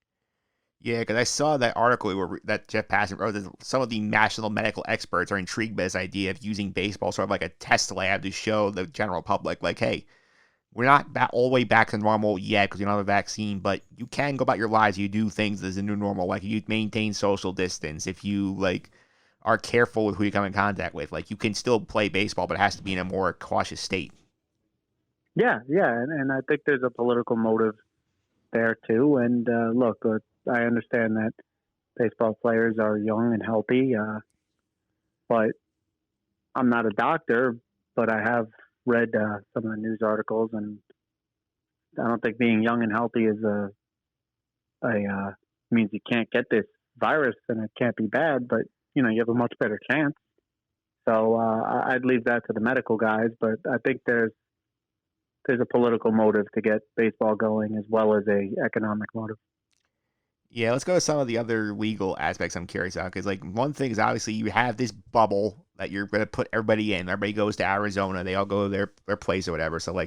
Yeah, because I saw that article that Jeff Passan wrote that some of the national medical experts are intrigued by this idea of using baseball sort of like a test lab to show the general public, like, hey, we're not all the way back to normal yet because we don't have a vaccine, but you can go about your lives. You do things as a new normal, like you maintain social distance. If you are careful with who you come in contact with, you can still play baseball, but it has to be in a more cautious state. Yeah, and I think there's a political motive there too. And look, I understand that baseball players are young and healthy, but I'm not a doctor, but I have read some of the news articles, and I don't think being young and healthy is means you can't get this virus and it can't be bad, but you have a much better chance. So I'd leave that to the medical guys, but I think there's a political motive to get baseball going as well as a economic motive. Yeah, let's go to some of the other legal aspects I'm curious about. Because, one thing is obviously you have this bubble that you're going to put everybody in. Everybody goes to Arizona. They all go to their place or whatever. So,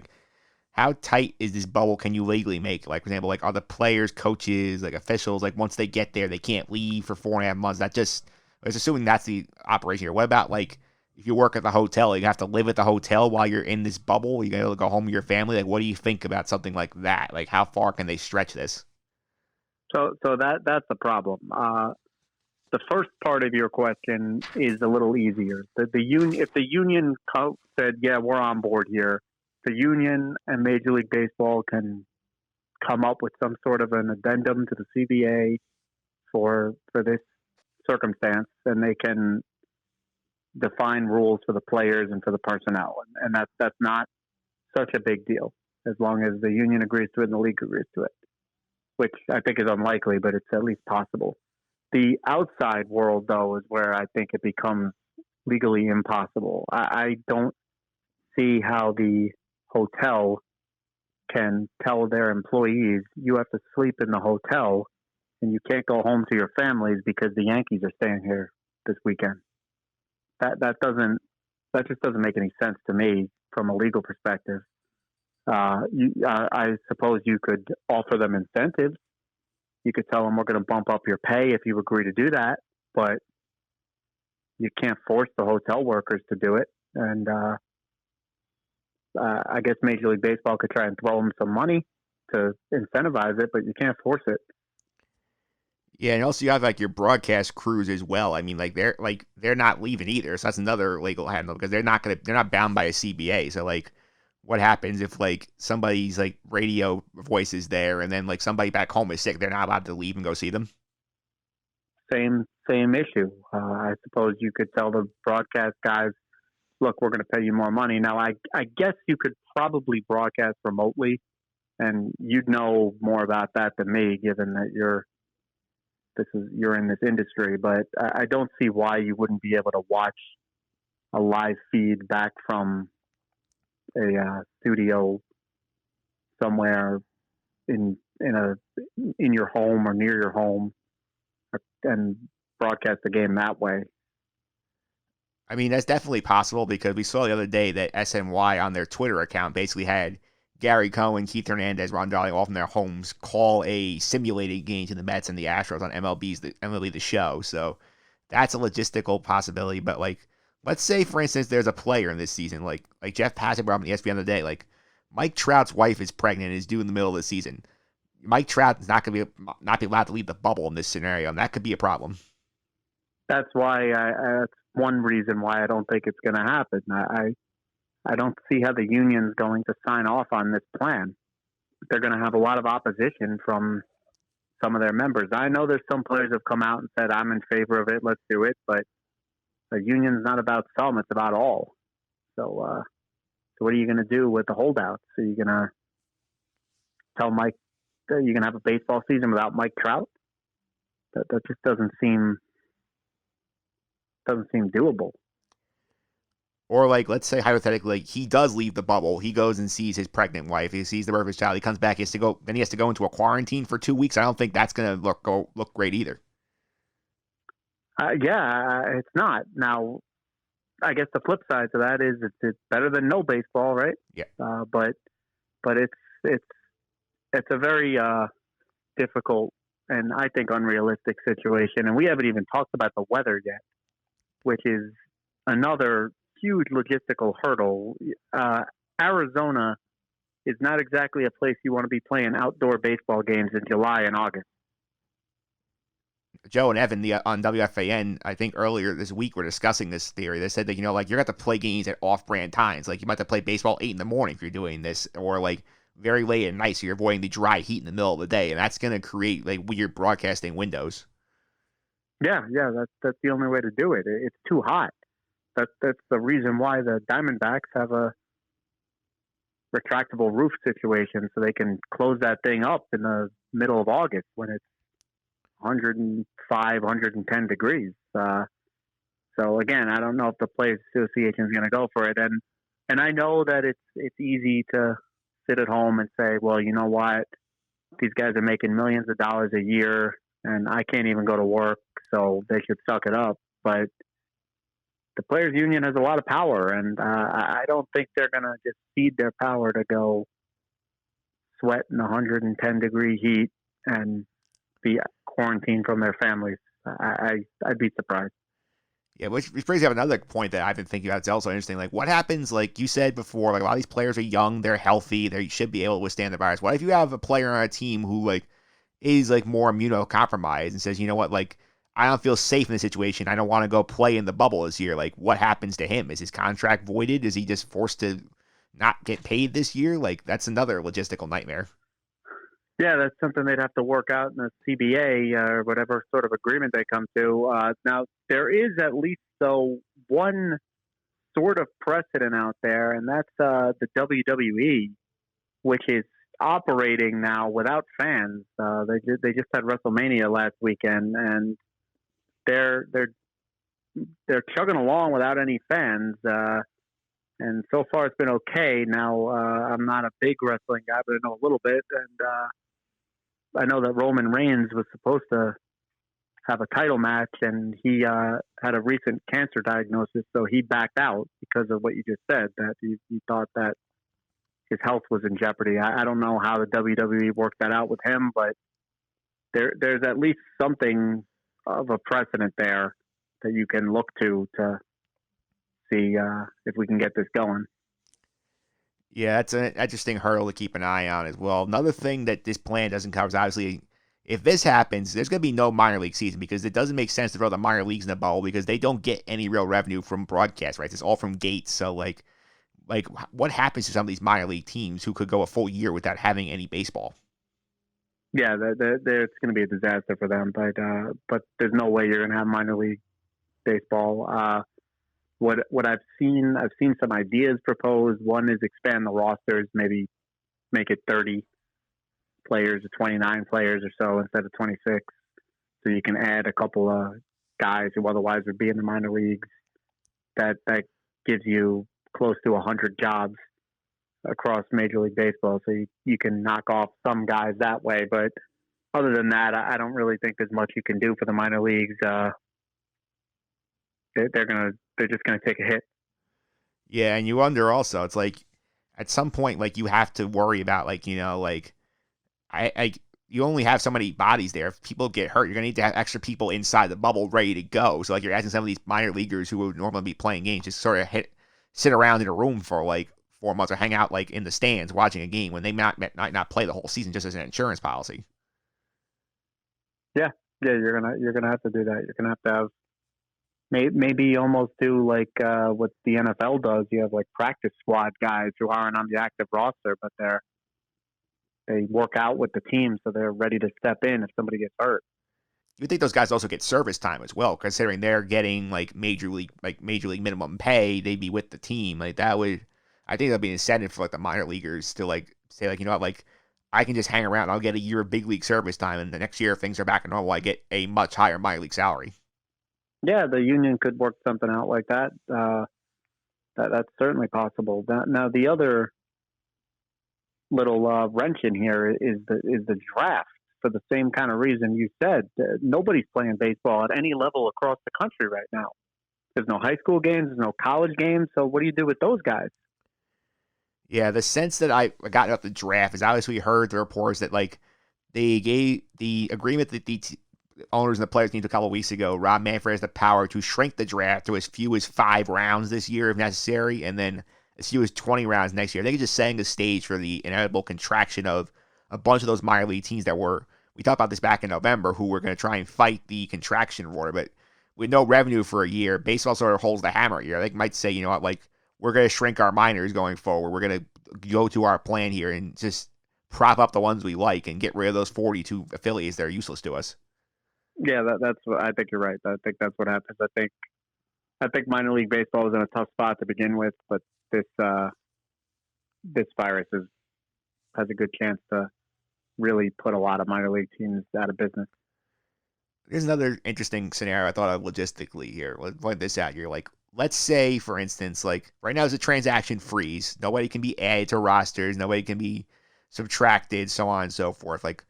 how tight is this bubble can you legally make? Like, for example, like, are the players, coaches, like, officials, like, once they get there, they can't leave for 4.5 months? That just, I was assuming that's the operation here. What about, like, if you work at the hotel, you have to live at the hotel while you're in this bubble? You got to go home to your family? Like, what do you think about something like that? Like, how far can they stretch this? So that's the problem. The first part of your question is a little easier. If the union said, "Yeah, we're on board here," the union and Major League Baseball can come up with some sort of an addendum to the CBA for this circumstance, and they can define rules for the players and for the personnel, and that's not such a big deal as long as the union agrees to it and the league agrees to it, which I think is unlikely, but it's at least possible. The outside world, though, is where I think it becomes legally impossible. I don't see how the hotel can tell their employees, you have to sleep in the hotel and you can't go home to your families because the Yankees are staying here this weekend. That just doesn't make any sense to me from a legal perspective. I suppose you could offer them incentives. You could tell them we're going to bump up your pay if you agree to do that, but you can't force the hotel workers to do it. And I guess Major League Baseball could try and throw them some money to incentivize it, but you can't force it. Yeah, and also you have like your broadcast crews as well. I mean, they're not leaving either, so that's another legal handle because they're not bound by a CBA. So like, what happens if like somebody's like radio voice is there and then like somebody back home is sick? They're not allowed to leave and go see them. Same issue. I suppose you could tell the broadcast guys, look, we're going to pay you more money. Now, I guess you could probably broadcast remotely, and you'd know more about that than me, given that you're in this industry. But I don't see why you wouldn't be able to watch a live feed back from a studio somewhere in your home or near your home, and broadcast the game that way. I mean, that's definitely possible because we saw the other day that SNY on their Twitter account basically had Gary Cohen, Keith Hernandez, Ron Darling all from their homes call a simulated game to the Mets and the Astros on MLB The Show. So that's a logistical possibility. But like, let's say, for instance, there's a player in this season, like Jeff Passan brought up on ESPN the other day, like Mike Trout's wife is pregnant and is due in the middle of the season. Mike Trout is not be allowed to leave the bubble in this scenario, and that could be a problem. That's why that's one reason why I don't think it's going to happen. I don't see how the union's going to sign off on this plan. They're going to have a lot of opposition from some of their members. I know there's some players have come out and said, I'm in favor of it, let's do it, but the union's not about some, it's about all. So what are you going to do with the holdouts? Are you going to tell Mike that you're going to have a baseball season without Mike Trout? That just doesn't seem doable. Or like, let's say hypothetically, like, he does leave the bubble. He goes and sees his pregnant wife. He sees the birth of his child. He comes back. He has to go into a quarantine for 2 weeks. I don't think that's going to look great either. It's not. Now, I guess the flip side to that is it's better than no baseball, right? Yeah. But it's a very difficult and I think unrealistic situation. And we haven't even talked about the weather yet, which is another huge logistical hurdle. Arizona is not exactly a place you want to be playing outdoor baseball games in July and August. Joe and Evan on WFAN, I think earlier this week, were discussing this theory. They said that, you're going to have to play games at off-brand times. Like, you might have to play baseball 8 in the morning if you're doing this, or like very late at night, so you're avoiding the dry heat in the middle of the day, and that's going to create like weird broadcasting windows. Yeah, that's the only way to do it. It's too hot. That's the reason why the Diamondbacks have a retractable roof situation, so they can close that thing up in the middle of August when it's 105, 110 degrees. So again, I don't know if the Players Association is going to go for it. And I know that it's easy to sit at home and say, well, you know what? These guys are making millions of dollars a year and I can't even go to work, so they should suck it up. But the Players Union has a lot of power, and I don't think they're going to just cede their power to go sweat in 110-degree heat and be quarantined from their families. I'd be surprised. Yeah, which brings up another point that I've been thinking about. It's also interesting. Like, what happens, like you said before, like a lot of these players are young, they're healthy, they should be able to withstand the virus. What if you have a player on a team who, like, is, like, more immunocompromised and says, you know what, like, I don't feel safe in this situation. I don't want to go play in the bubble this year. Like, what happens to him? Is his contract voided? Is he just forced to not get paid this year? Like, that's another logistical nightmare. Yeah, that's something they'd have to work out in the CBA or whatever sort of agreement they come to. Now, there is at least, though, one sort of precedent out there, and that's the WWE, which is operating now without fans. They just had WrestleMania last weekend, and they're chugging along without any fans. And so far, it's been okay. Now, I'm not a big wrestling guy, but I know a little bit, and I know that Roman Reigns was supposed to have a title match, and he had a recent cancer diagnosis, so he backed out because of what you just said, that he thought that his health was in jeopardy. I don't know how the WWE worked that out with him, but there's at least something of a precedent there that you can look to see if we can get this going. Yeah, that's an interesting hurdle to keep an eye on as well. Another thing that this plan doesn't cover is obviously if this happens, there's going to be no minor league season because it doesn't make sense to throw the minor leagues in the bubble because they don't get any real revenue from broadcast rights. It's all from gates. So, like what happens to some of these minor league teams who could go a full year without having any baseball? Yeah, it's going to be a disaster for them. But there's no way you're going to have minor league baseball. What I've seen some ideas proposed. One is expand the rosters, maybe make it 30 players or 29 players or so instead of 26. So you can add a couple of guys who otherwise would be in the minor leagues. That gives you close to 100 jobs across Major League Baseball. So you can knock off some guys that way. But other than that, I don't really think there's much you can do for the minor leagues. They're just gonna take a hit. Yeah, and you wonder also, it's like at some point, like you have to worry about, like, you know, like you only have so many bodies there. If people get hurt, you're gonna need to have extra people inside the bubble ready to go. So like you're asking some of these minor leaguers who would normally be playing games just sort of sit around in a room for like 4 months or hang out like in the stands watching a game when they might not play the whole season just as an insurance policy. Yeah, you're gonna have to do that. You're gonna have to have maybe almost do like what the NFL does. You have like practice squad guys who aren't on the active roster, but they work out with the team, so they're ready to step in if somebody gets hurt. You think those guys also get service time as well, considering they're getting like major league minimum pay. They'd be with the team. Like that would, I think that'd be an incentive for like the minor leaguers to like say like, you know what, like I can just hang around. I'll get a year of big league service time, and the next year if things are back to normal, I get a much higher minor league salary. Yeah, the union could work something out like that. That's certainly possible. Now the other little wrench in here is the draft. For the same kind of reason you said, nobody's playing baseball at any level across the country right now. There's no high school games, there's no college games. So what do you do with those guys? Yeah, the sense that I got about the draft is obviously heard the reports that like they gave the agreement that the owners and the players need a couple of weeks ago. Rob Manfred has the power to shrink the draft to as few as 5 rounds this year if necessary, and then as few as 20 rounds next year. They could just setting the stage for the inevitable contraction of a bunch of those minor league teams that we talked about this back in November, who were going to try and fight the contraction roar, but with no revenue for a year, baseball sort of holds the hammer here. They might say, you know what, like we're going to shrink our minors going forward. We're going to go to our plan here and just prop up the ones we like and get rid of those 42 affiliates that are useless to us. Yeah, that's what I think. You're right. I think that's what happens. I think minor league baseball was in a tough spot to begin with, but this virus has a good chance to really put a lot of minor league teams out of business. There's another interesting scenario I thought of logistically here. Let's point this out here. Like, let's say, for instance, like right now there's a transaction freeze. Nobody can be added to rosters. Nobody can be subtracted, so on and so forth. Like,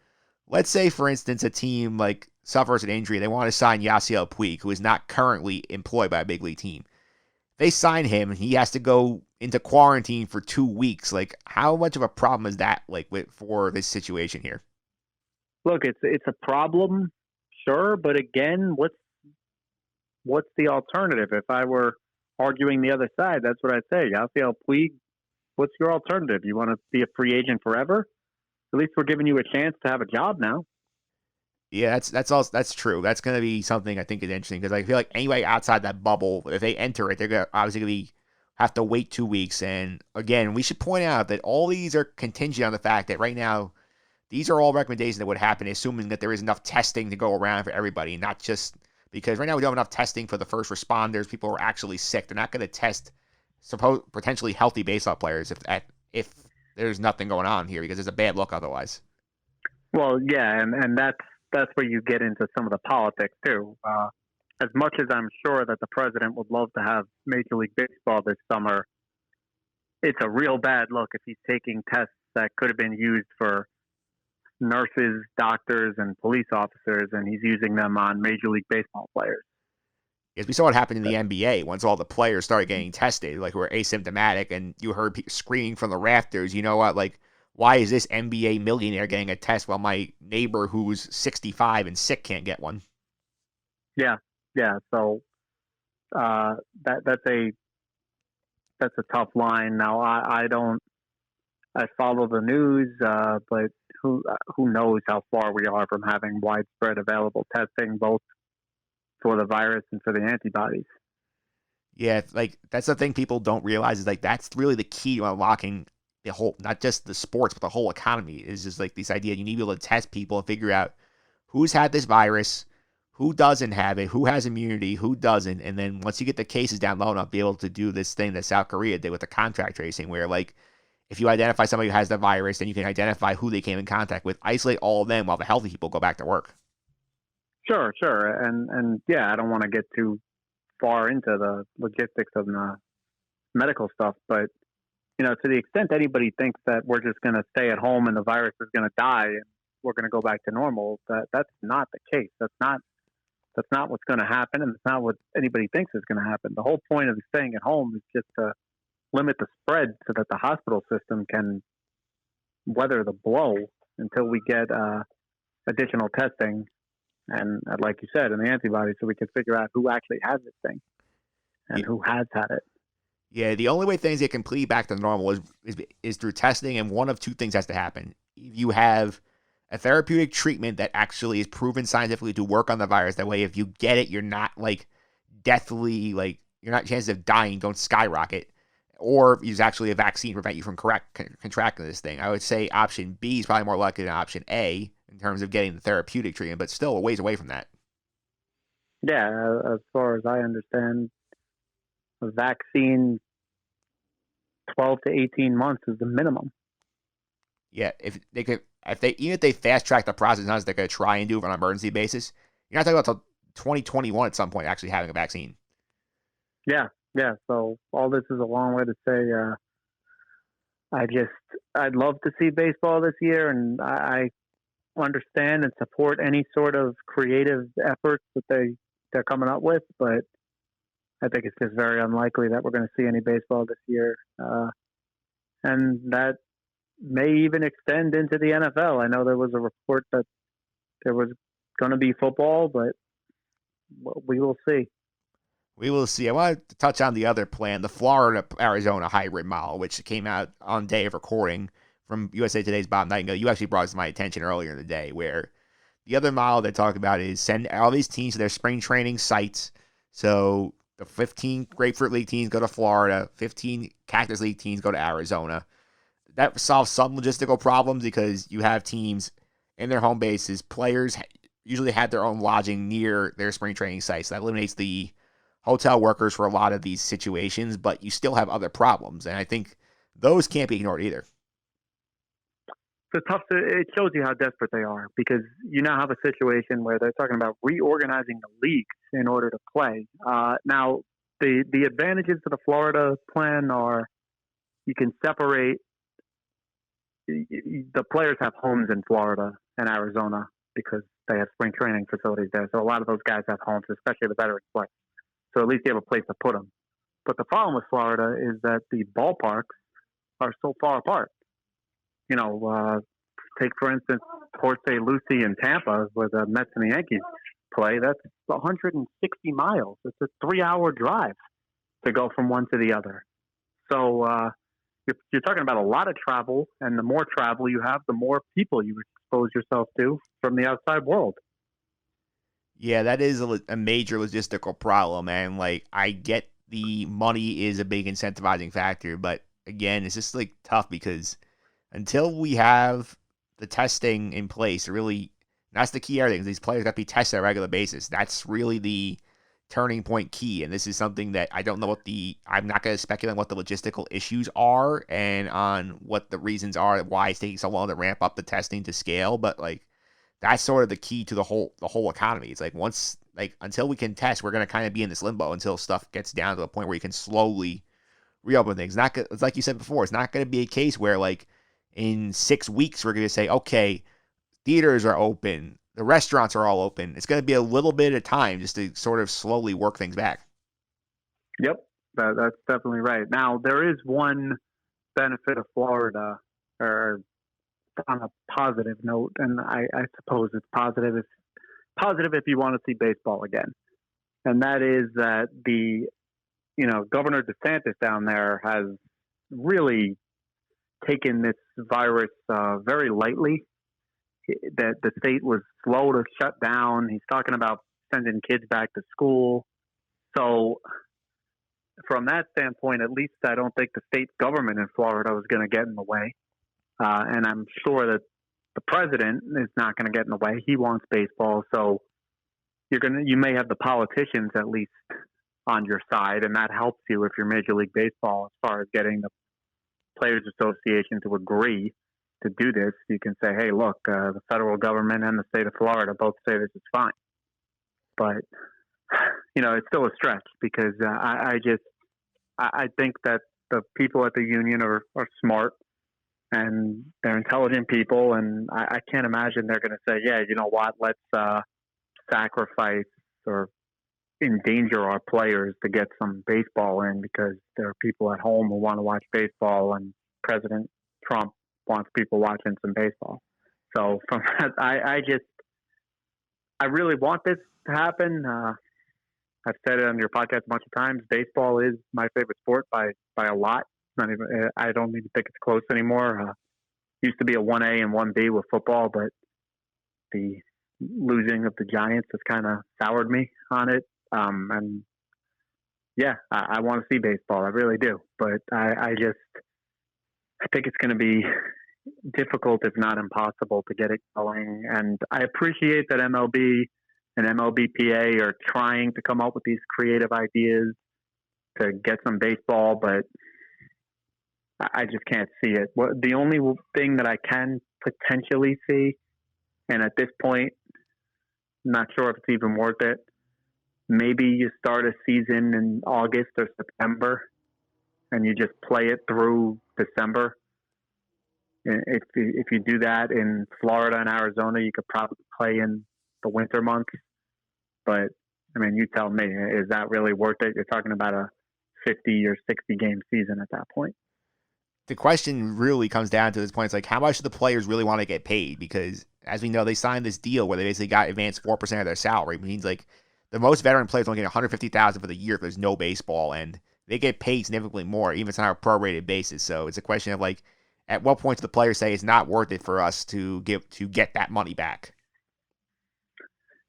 let's say, for instance, a team like suffers an injury. They want to sign Yasiel Puig, who is not currently employed by a big league team. They sign him, and he has to go into quarantine for 2 weeks. Like, how much of a problem is that, like, for this situation here? Look, it's a problem, sure, but again, what's the alternative? If I were arguing the other side, that's what I'd say. Yasiel Puig, what's your alternative? You want to be a free agent forever? At least we're giving you a chance to have a job now. Yeah, that's true. That's going to be something I think is interesting because I feel like anybody outside that bubble, if they enter it, they're obviously going to have to wait 2 weeks. And again, we should point out that all these are contingent on the fact that right now, these are all recommendations that would happen, assuming that there is enough testing to go around for everybody, not just because right now we don't have enough testing for the first responders, people who are actually sick. They're not going to test potentially healthy baseball players if there's nothing going on here because there's a bad look otherwise. Well, yeah, and that's where you get into some of the politics too. As much as I'm sure that the president would love to have Major League Baseball this summer, it's a real bad look if he's taking tests that could have been used for nurses, doctors, and police officers, and he's using them on Major League Baseball players. Yes, we saw what happened in the NBA once all the players started getting tested, like who were asymptomatic, and you heard people screaming from the rafters, you know what, like, why is this NBA millionaire getting a test while my neighbor who's 65 and sick can't get one? Yeah. So that's a tough line. Now I follow the news, but who knows how far we are from having widespread available testing, both for the virus and for the antibodies. Yeah, like that's the thing people don't realize is like that's really the key to unlocking the whole, not just the sports, but the whole economy is just like this idea you need to be able to test people and figure out who's had this virus, who doesn't have it, who has immunity, who doesn't. And then once you get the cases down low enough, be able to do this thing that South Korea did with the contact tracing where like if you identify somebody who has the virus, then you can identify who they came in contact with, isolate all of them while the healthy people go back to work. Sure. And yeah, I don't want to get too far into the logistics of the medical stuff, but to the extent anybody thinks that we're just going to stay at home and the virus is going to die and we're going to go back to normal, that's not the case. That's not what's going to happen, and it's not what anybody thinks is going to happen. The whole point of staying at home is just to limit the spread so that the hospital system can weather the blow until we get additional testing and, like you said, and the antibodies, so we can figure out who actually has this thing and who has had it. Yeah, the only way things get completely back to normal is through testing, and one of two things has to happen. You have a therapeutic treatment that actually is proven scientifically to work on the virus. That way, if you get it, you're not like deathly, like chances of dying don't skyrocket. Or use actually a vaccine to prevent you from contracting this thing. I would say option B is probably more likely than option A in terms of getting the therapeutic treatment, but still a ways away from that. Yeah, as far as I understand, a vaccine 12 to 18 months is the minimum. Yeah, if they fast track the process, not as they're going to try and do it on an emergency basis, you're not talking about until 2021 at some point actually having a vaccine. Yeah. So all this is a long way to say, I'd love to see baseball this year, and I understand and support any sort of creative efforts that they're coming up with, but I think it's just very unlikely that we're going to see any baseball this year. And that may even extend into the NFL. I know there was a report that there was going to be football, but we will see. We will see. I want to touch on the other plan, the Florida-Arizona hybrid model, which came out on day of recording from USA Today's Bob Nightingale. You actually brought this to my attention earlier in the day, where the other model they're talking about is send all these teams to their spring training sites. So the 15 Grapefruit League teams go to Florida, 15 Cactus League teams go to Arizona. That solves some logistical problems because you have teams in their home bases. Players usually had their own lodging near their spring training sites. That eliminates the hotel workers for a lot of these situations, but you still have other problems, and I think those can't be ignored either. It shows you how desperate they are, because you now have a situation where they're talking about reorganizing the leagues in order to play. Now, the advantages to the Florida plan are you can separate. The players have homes in Florida and Arizona because they have spring training facilities there. So a lot of those guys have homes, especially the veteran players. So at least you have a place to put them. But the problem with Florida is that the ballparks are so far apart. Take, for instance, Port St. Lucie in Tampa, where the Mets and the Yankees play. That's 160 miles. It's a 3-hour drive to go from one to the other. So you're talking about a lot of travel, and the more travel you have, the more people you expose yourself to from the outside world. Yeah, that is a major logistical problem, and I get the money is a big incentivizing factor, but again, it's just tough because until we have the testing in place, really, that's the key area. These players got to be tested on a regular basis. That's really the turning point key, and this is something that I don't know I'm not going to speculate on what the logistical issues are and on what the reasons are why it's taking so long to ramp up the testing to scale, but that's sort of the key to the whole economy. It's until we can test, we're going to kind of be in this limbo until stuff gets down to a point where you can slowly reopen things. It's like you said before, it's not going to be a case where in 6 weeks we're going to say, okay, theaters are open, the restaurants are all open. It's going to be a little bit of time just to sort of slowly work things back. Yep, that's definitely right. Now, there is one benefit of Florida, or on a positive note, and I suppose it's positive if you want to see baseball again. And that is that Governor DeSantis down there has really taken this virus very lightly. That the state was slow to shut down. He's talking about sending kids back to school. So from that standpoint, at least I don't think the state government in Florida was going to get in the way. And I'm sure that the president is not going to get in the way. He wants baseball. So you may have the politicians at least on your side, and that helps you if you're Major League Baseball as far as getting the Players Association to agree to do this. You can say, hey, look, the federal government and the state of Florida both say this is fine. But, it's still a stretch because I think that the people at the union are smart and they're intelligent people. And I can't imagine they're going to say, yeah, you know what, let's sacrifice or endanger our players to get some baseball in because there are people at home who want to watch baseball and President Trump wants people watching some baseball. So from that, I really want this to happen. I've said it on your podcast a bunch of times. Baseball is my favorite sport by a lot. Not even, I don't even think it's close anymore. Used to be a 1A and 1B with football, but the losing of the Giants has kind of soured me on it. And yeah, I want to see baseball. I really do. But I think it's going to be difficult, if not impossible, to get it going. And I appreciate that MLB and MLBPA are trying to come up with these creative ideas to get some baseball, but I just can't see it. The only thing that I can potentially see, and at this point, not sure if it's even worth it, maybe you start a season in August or September and you just play it through December. If you do that in Florida and Arizona, you could probably play in the winter months. But, I mean, you tell me, is that really worth it? You're talking about a 50 or 60 game season at that point. The question really comes down to this point. It's like, how much do the players really want to get paid? Because, as we know, they signed this deal where they basically got advanced 4% of their salary. It means, the most veteran players only get $150,000 for the year if there's no baseball, and they get paid significantly more, even if it's on a prorated basis. So it's a question of, at what point do the players say it's not worth it for us to get that money back?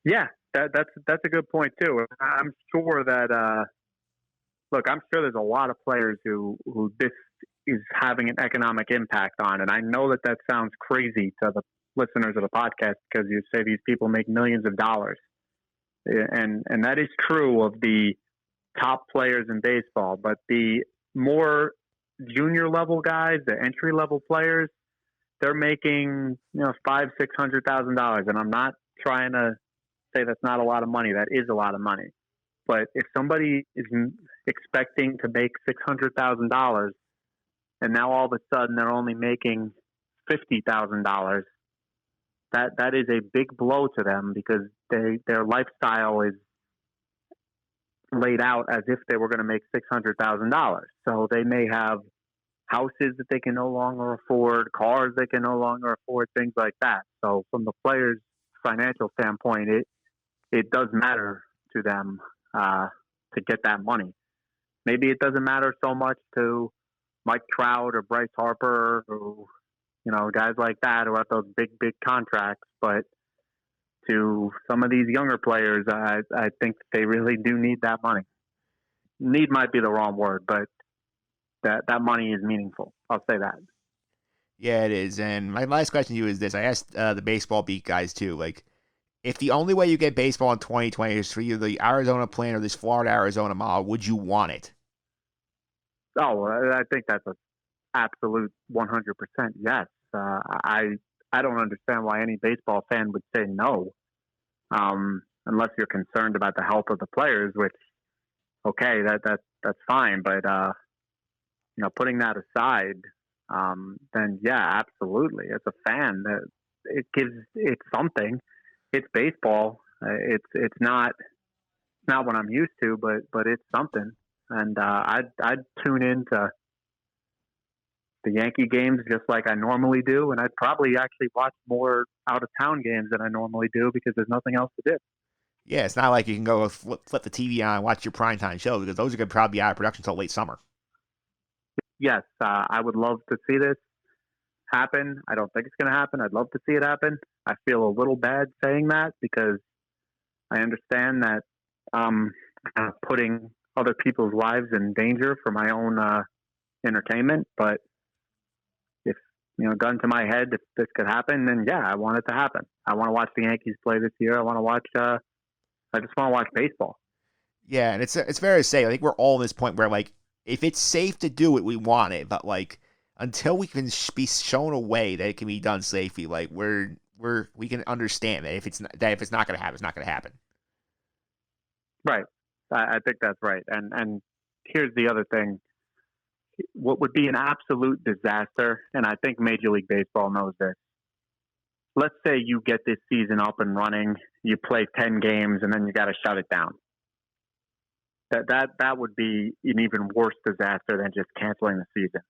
Yeah, that's a good point too. I'm sure that I'm sure there's a lot of players who this is having an economic impact on, and I know that sounds crazy to the listeners of the podcast because you say these people make millions of dollars, and that is true of the top players in baseball, but the more junior level guys, the entry level players, they're making $500,000-$600,000, and I'm not trying to say that's not a lot of money. That is a lot of money. But if somebody is expecting to make $600,000 and now all of a sudden they're only making $50,000, that is a big blow to them because their lifestyle is laid out as if they were going to make $600,000. So they may have houses that they can no longer afford, cars they can no longer afford, things like that. So from the players' financial standpoint, it does matter to them to get that money. Maybe it doesn't matter so much to Mike Trout or Bryce Harper or, guys like that who have those big contracts. But to some of these younger players, I think they really do need that money. Need might be the wrong word, but that money is meaningful. I'll say that. Yeah, it is. And my last question to you is this. I asked the baseball beat guys, too. Like, if the only way you get baseball in 2020 is through the Arizona plan or this Florida-Arizona model, would you want it? Oh, I think that's an absolute 100% yes. I don't understand why any baseball fan would say no, unless you're concerned about the health of the players, which, okay, that's fine. But, putting that aside, then yeah, absolutely. As a fan, it's something. It's baseball. It's not what I'm used to, but it's something. And I'd tune into the Yankee games just like I normally do, and I'd probably actually watch more out of town games than I normally do because there's nothing else to do. Yeah, it's not like you can go flip the TV on and watch your primetime shows because those are going to probably be out of production until late summer. Yes, I would love to see this happen. I don't think it's going to happen. I'd love to see it happen. I feel a little bad saying that because I understand that I'm putting other people's lives in danger for my own entertainment. But if, gun to my head, if this could happen, then yeah, I want it to happen. I want to watch the Yankees play this year. I want to watch, I just want to watch baseball. Yeah, and it's fair to say, I think we're all at this point where, like, if it's safe to do it, we want it. But, like, until we can be shown a way that it can be done safely, like, we can understand that if it's not going to happen, it's not going to happen. Right. I think that's right. And here's the other thing. What would be an absolute disaster, and I think Major League Baseball knows this. Let's say you get this season up and running, you play 10 games, and then you got to shut it down. That would be an even worse disaster than just canceling the season.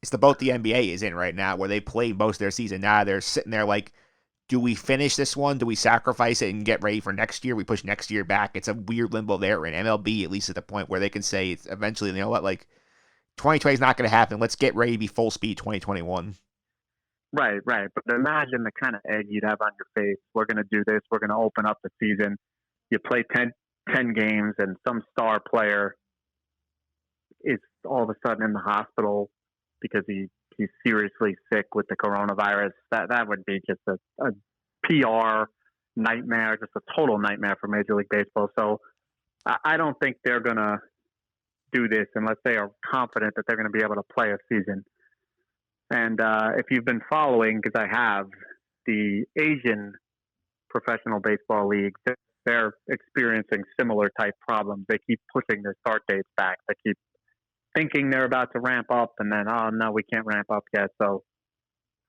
It's the boat the NBA is in right now, where they play most of their season. Now they're sitting there like, do we finish this one? Do we sacrifice it and get ready for next year? We push next year back. It's a weird limbo there. And MLB, at least at the point where they can say it's eventually, you know what, like 2020 is not going to happen. Let's get ready to be full speed 2021. Right. But imagine the kind of egg you'd have on your face. We're going to do this. We're going to open up the season. You play 10 games and some star player is all of a sudden in the hospital because he's seriously sick with the coronavirus. That would be just a PR nightmare, just a total nightmare for Major League Baseball. So I don't think they're going to do this unless they are confident that they're going to be able to play a season. And if you've been following, because I have, the Asian professional baseball leagues, they're experiencing similar type problems. They keep pushing their start dates back. They keep thinking they're about to ramp up, and then, oh, no, we can't ramp up yet. So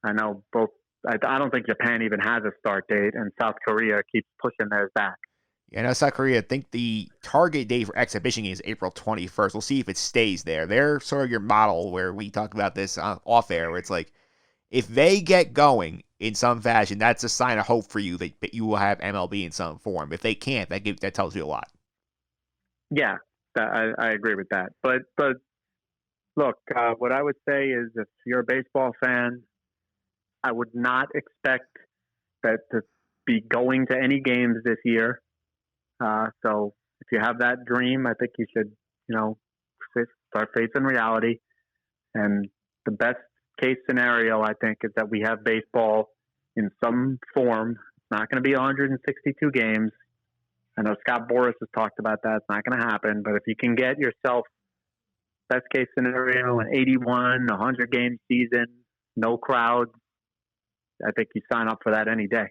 I know both. I don't think Japan even has a start date, and South Korea keeps pushing theirs back. Yeah, now South Korea, I think the target date for exhibition is April 21st. We'll see if it stays there. They're sort of your model where we talk about this off air, where it's like, if they get going in some fashion, that's a sign of hope for you that you will have MLB in some form. If they can't, that tells you a lot. Yeah, I agree with that. But look, what I would say is if you're a baseball fan, I would not expect that to be going to any games this year. So if you have that dream, I think you should, start facing reality. And the best case scenario, I think, is that we have baseball in some form. It's not going to be 162 games. I know Scott Boras has talked about that. It's not going to happen. But if you can get yourself, best case scenario, an 81, 100 game season, no crowds, I think you sign up for that any day.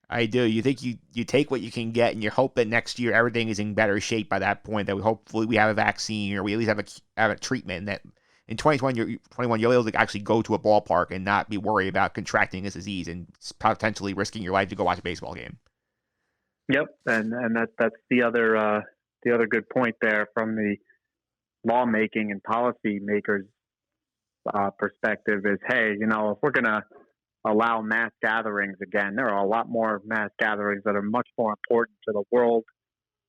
I do. You think you take what you can get, and you hope that next year everything is in better shape by that point, that hopefully we have a vaccine or we at least have a treatment, that in 2021 you'll be able to actually go to a ballpark and not be worried about contracting this disease and potentially risking your life to go watch a baseball game. Yep, and that's the the other good point there from the lawmaking and policy makers perspective is, hey, if we're going to allow mass gatherings again, there are a lot more mass gatherings that are much more important to the world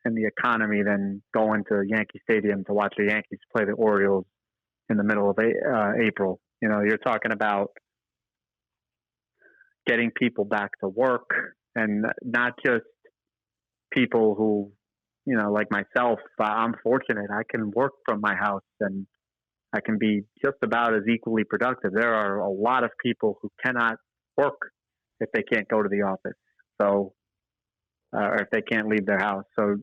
and the economy than going to Yankee Stadium to watch the Yankees play the Orioles in the middle of April. You're talking about getting people back to work, and not just people who, like myself. I'm fortunate. I can work from my house and I can be just about as equally productive. There are a lot of people who cannot work if they can't go to the office, or if they can't leave their house. So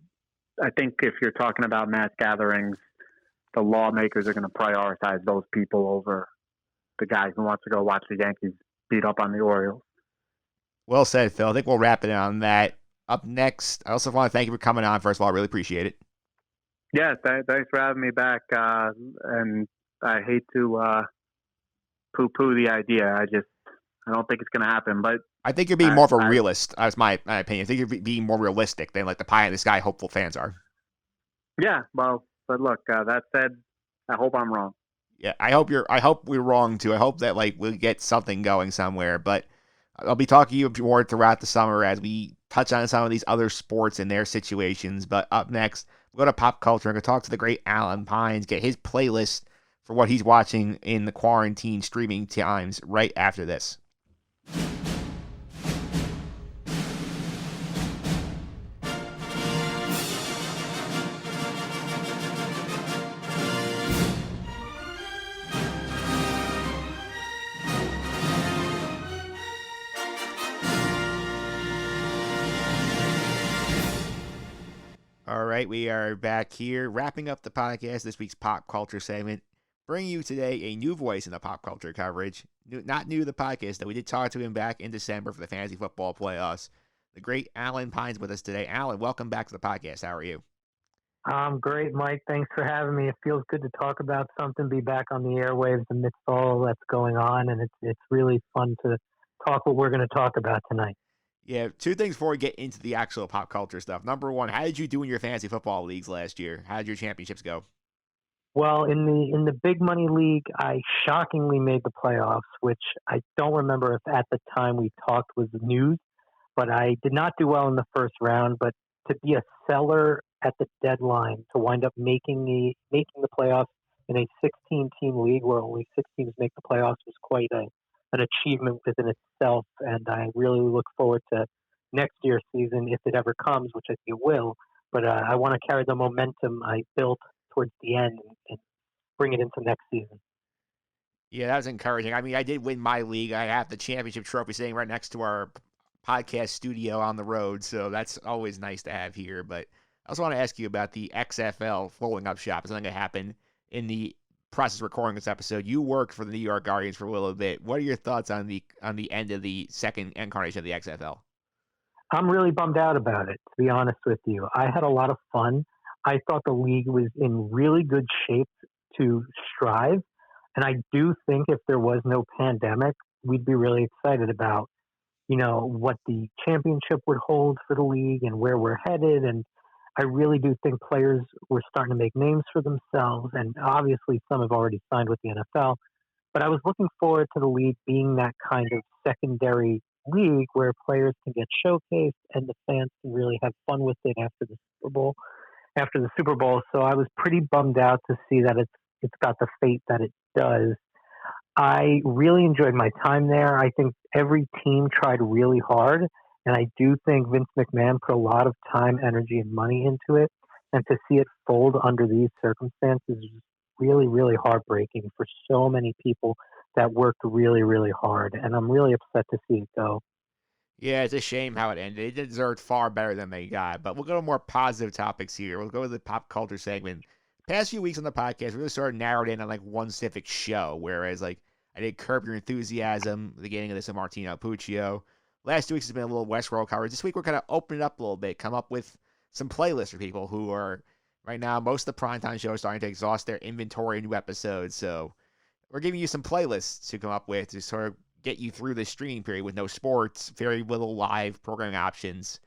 I think if you're talking about mass gatherings, the lawmakers are going to prioritize those people over the guys who want to go watch the Yankees beat up on the Orioles. Well said, Phil. I think we'll wrap it on that. Up next, I also want to thank you for coming on. First of all, I really appreciate it. Yeah, thanks for having me back. And I hate to poo-poo the idea. I don't think it's going to happen. But I think you're being more of a realist. That's my opinion. I think you're being more realistic than like the pie in the sky hopeful fans are. Yeah, well, but look, that said, I hope I'm wrong. Yeah, I hope we're wrong too. I hope that we'll get something going somewhere. But I'll be talking to you more throughout the summer as we touch on some of these other sports and their situations. But up next, we'll go to pop culture and go talk to the great Alan Pines, get his playlist for what he's watching in the quarantine streaming times right after this. All right, we are back here, wrapping up the podcast, this week's pop culture segment, bringing you today a new voice in the pop culture coverage. Not new to the podcast, though. We did talk to him back in December for the fantasy football playoffs. The great Alan Pines with us today. Alan, welcome back to the podcast. How are you? I'm great, Mike. Thanks for having me. It feels good to talk about something, be back on the airwaves amidst all that's going on, and it's really fun to talk what we're going to talk about tonight. Yeah, two things before we get into the actual pop culture stuff. Number one, how did you do in your fantasy football leagues last year? How did your championships go? Well, in the big money league, I shockingly made the playoffs, which I don't remember if at the time we talked was news, but I did not do well in the first round. But to be a seller at the deadline, to wind up making the playoffs in a 16-team league where only 6 teams make the playoffs was quite an achievement within itself, and I really look forward to next year's season if it ever comes, which I think it will. But I want to carry the momentum I built towards the end and bring it into next season. Yeah, that was encouraging. I mean, I did win my league. I have the championship trophy sitting right next to our podcast studio on the road, so that's always nice to have here. But I also want to ask you about the XFL folding up shop. Something that happened in the process of recording this episode. You worked for the New York Guardians for a little bit. What are your thoughts on the end of the second incarnation of the XFL? I'm really bummed out about it, to be honest with you. I had a lot of fun. I thought the league was in really good shape to strive. And I do think if there was no pandemic, we'd be really excited about, what the championship would hold for the league and where we're headed. And I really do think players were starting to make names for themselves. And obviously some have already signed with the NFL. But I was looking forward to the league being that kind of secondary league where players can get showcased and the fans can really have fun with it after the Super Bowl. So I was pretty bummed out to see that it's got the fate that it does. I really enjoyed my time there. I think every team tried really hard, and I do think Vince McMahon put a lot of time, energy, and money into it. And to see it fold under these circumstances is really, really heartbreaking for so many people that worked really, really hard. And I'm really upset to see it go. Yeah, it's a shame how it ended. It deserved far better than they got. But we'll go to more positive topics here. We'll go to the pop culture segment. Past few weeks on the podcast, we really sort of narrowed in on one specific show. Whereas I did Curb Your Enthusiasm, the beginning of this, and Martino Puccio. Last 2 weeks has been a little Westworld coverage. This week we're kind of opening up a little bit, come up with some playlists for people who are right now. Most of the primetime shows starting to exhaust their inventory of new episodes. So we're giving you some playlists to come up with to sort of get you through this streaming period with no sports, very little live programming options.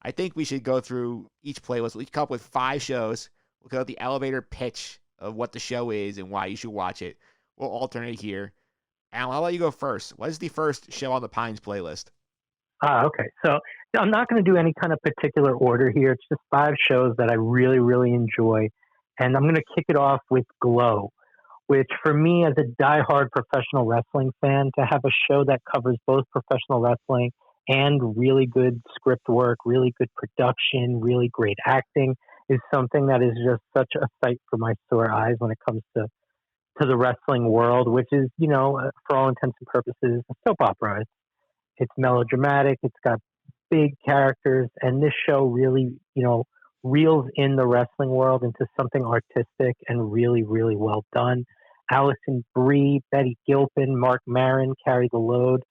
I think we should go through each playlist. We come up with 5 shows. We'll go the elevator pitch of what the show is and why you should watch it. We'll alternate here. Alan, I'll let you go first. What is the first show on the Pines playlist? Okay. So I'm not going to do any kind of particular order here. It's just 5 shows that I really, really enjoy. And I'm going to kick it off with Glow, which for me as a diehard professional wrestling fan, to have a show that covers both professional wrestling and really good script work, really good production, really great acting is something that is just such a sight for my sore eyes when it comes to the wrestling world, which is, for all intents and purposes, a soap opera. It's melodramatic. It's got big characters. And this show really, reels in the wrestling world into something artistic and really, really well done. Allison Brie, Betty Gilpin, Mark Maron carry the load.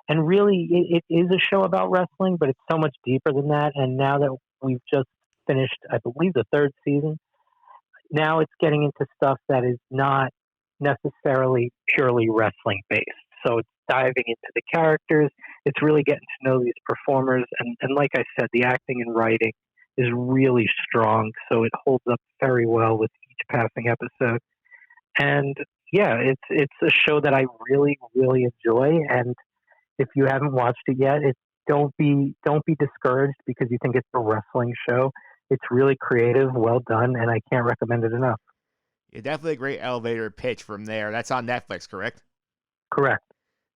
And really, it is a show about wrestling, but it's so much deeper than that. And now that we've just finished, I believe, the 3rd season, now it's getting into stuff that is not necessarily purely wrestling based. So it's diving into the characters. It's really getting to know these performers. And like I said, the acting and writing is really strong. So it holds up very well with each passing episode. And yeah, it's a show that I really, really enjoy. And if you haven't watched it yet, don't be discouraged because you think it's a wrestling show. It's really creative, well done, and I can't recommend it enough. Yeah, definitely a great elevator pitch from there. That's on Netflix, correct? Correct.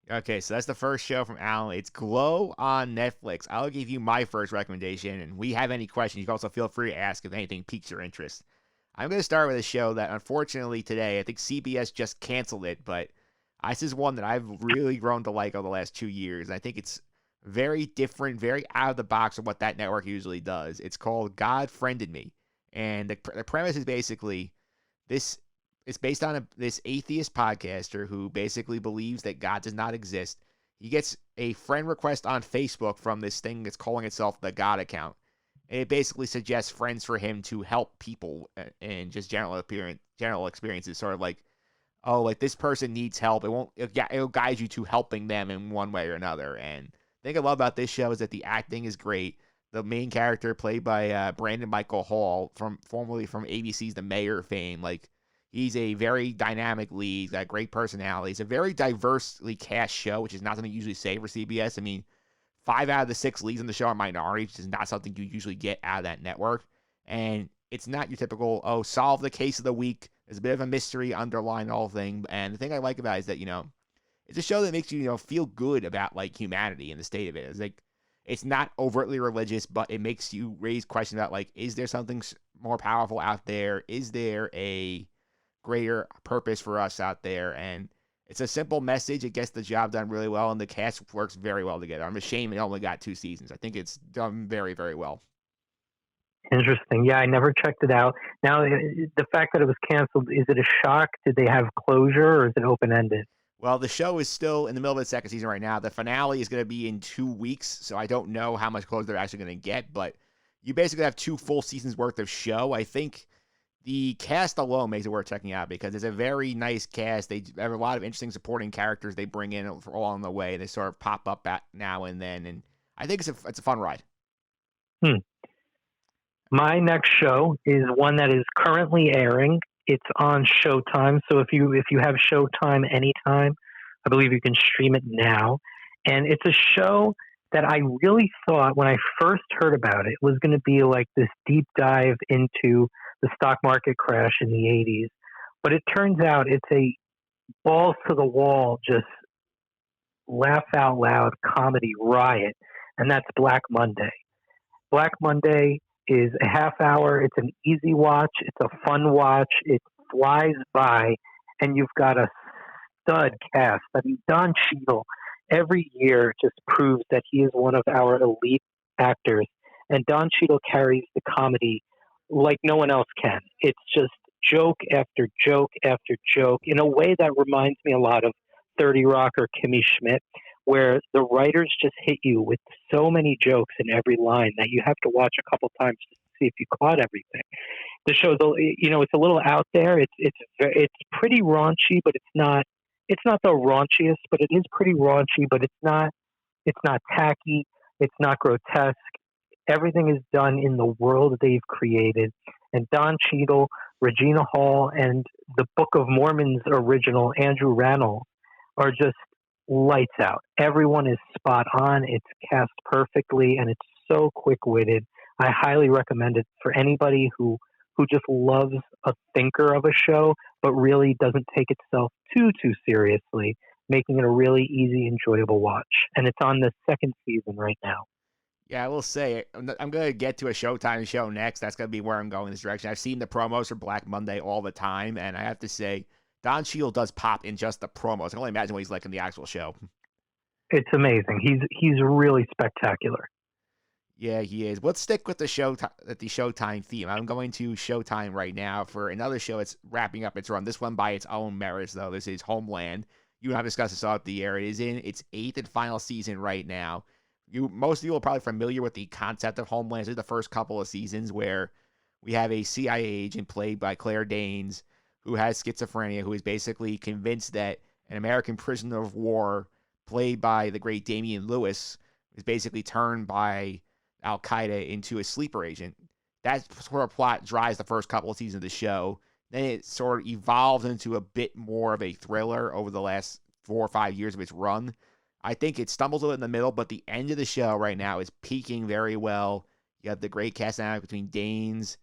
Okay, so that's the first show from Alan. It's Glow on Netflix. I'll give you my first recommendation, and we have any questions, you can also feel free to ask if anything piques your interest. I'm going to start with a show that, unfortunately, today, I think CBS just canceled it, but this is one that I've really grown to like over the last 2 years. I think it's very different, very out of the box of what that network usually does. It's called God Friended Me, and the premise is basically this. It's based on this atheist podcaster who basically believes that God does not exist. He gets a friend request on Facebook from this thing that's calling itself the God account. And it basically suggests friends for him to help people and just general experiences. Sort of like, oh, like this person needs help. It'll guide you to helping them in one way or another. And the thing I love about this show is that the acting is great. The main character, played by Brandon Michael Hall, formerly from ABC's The Mayor fame, he's a very dynamic lead, he's got great personality. It's a very diversely cast show, which is not something you usually say for CBS. I mean, 5 out of the 6 leads in the show are minorities, which is not something you usually get out of that network. And it's not your typical, solve the case of the week. There's a bit of a mystery underlying the whole thing. And the thing I like about it is that, it's a show that makes you, feel good about, humanity and the state of it. It's it's not overtly religious, but it makes you raise questions about, is there something more powerful out there? Is there a greater purpose for us out there? And it's a simple message. It gets the job done really well, and the cast works very well together. I'm ashamed it only got 2 seasons. I think it's done very, very well. Interesting. Yeah, I never checked it out. Now, the fact that it was canceled, is it a shock? Did they have closure, or is it open-ended? Well, the show is still in the middle of its 2nd season right now. The finale is going to be in 2 weeks, so I don't know how much closure they're actually going to get, but you basically have 2 full seasons worth of show. I think the cast alone makes it worth checking out because it's a very nice cast. They have a lot of interesting supporting characters they bring in along the way. They sort of pop up at now and then, and I think it's a fun ride. My next show is one that is currently airing. It's on Showtime, so if you have Showtime anytime, I believe you can stream it now. And it's a show that I really thought when I first heard about it was going to be like this deep dive into the stock market crash in the 80s. But it turns out it's a balls to the wall, just laugh out loud comedy riot. And that's Black Monday. Black Monday is a half hour. It's an easy watch. It's a fun watch. It flies by, and you've got a stud cast. I mean, Don Cheadle every year just proves that he is one of our elite actors, and Don Cheadle carries the comedy like no one else can. It's just joke after joke after joke in a way that reminds me a lot of 30 Rock or Kimmy Schmidt, where the writers just hit you with so many jokes in every line that you have to watch a couple times to see if you caught everything. The show's, it's a little out there. It's pretty raunchy, but it's not the raunchiest, but it is pretty raunchy, but it's not tacky. It's not grotesque. Everything is done in the world that they've created. And Don Cheadle, Regina Hall, and the Book of Mormon's original, Andrew Rannell, are just lights out. Everyone is spot on. It's cast perfectly, and it's so quick-witted. I highly recommend it for anybody who just loves a thinker of a show, but really doesn't take itself too seriously, making it a really easy, enjoyable watch. And it's on the second season right now. Yeah, I will say, I'm going to get to a Showtime show next. That's going to be where I'm going in this direction. I've seen the promos for Black Monday all the time, and I have to say, Don Cheadle does pop in just the promos. I can only imagine what he's like in the actual show. It's amazing. He's really spectacular. Yeah, he is. Let's stick with the Showtime theme. I'm going to Showtime right now for another show. It's wrapping up its run. This one by its own merits, though. This is Homeland. You and I have discussed this off the air. It is in its 8th and final season right now. Most of you are probably familiar with the concept of Homeland. This is the first couple of seasons where we have a CIA agent played by Claire Danes who has schizophrenia, who is basically convinced that an American prisoner of war played by the great Damian Lewis is basically turned by Al-Qaeda into a sleeper agent. That sort of plot drives the first couple of seasons of the show. Then it sort of evolves into a bit more of a thriller over the last 4 or 5 years of its run. I think it stumbles a little in the middle, but the end of the show right now is peaking very well. You have the great cast dynamic between Danes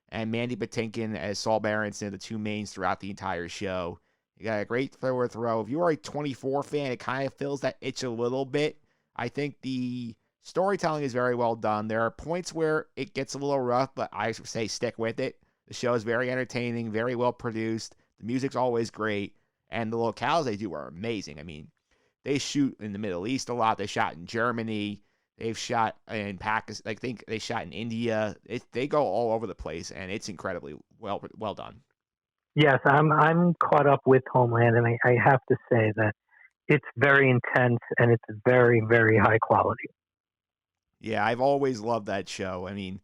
and Mandy Patinkin as Saul Berenson, the two mains throughout the entire show. You got a great throw. If you are a 24 fan, it kind of fills that itch a little bit. I think the storytelling is very well done. There are points where it gets a little rough, but I say stick with it. The show is very entertaining, very well produced. The music's always great, and the locales they do are amazing. I mean, they shoot in the Middle East a lot. They shot in Germany. They've shot in Pakistan. I think they shot in India. They go all over the place, and it's incredibly well done. Yes, I'm caught up with Homeland, and I have to say that it's very intense and it's very, very high quality. Yeah, I've always loved that show. I mean,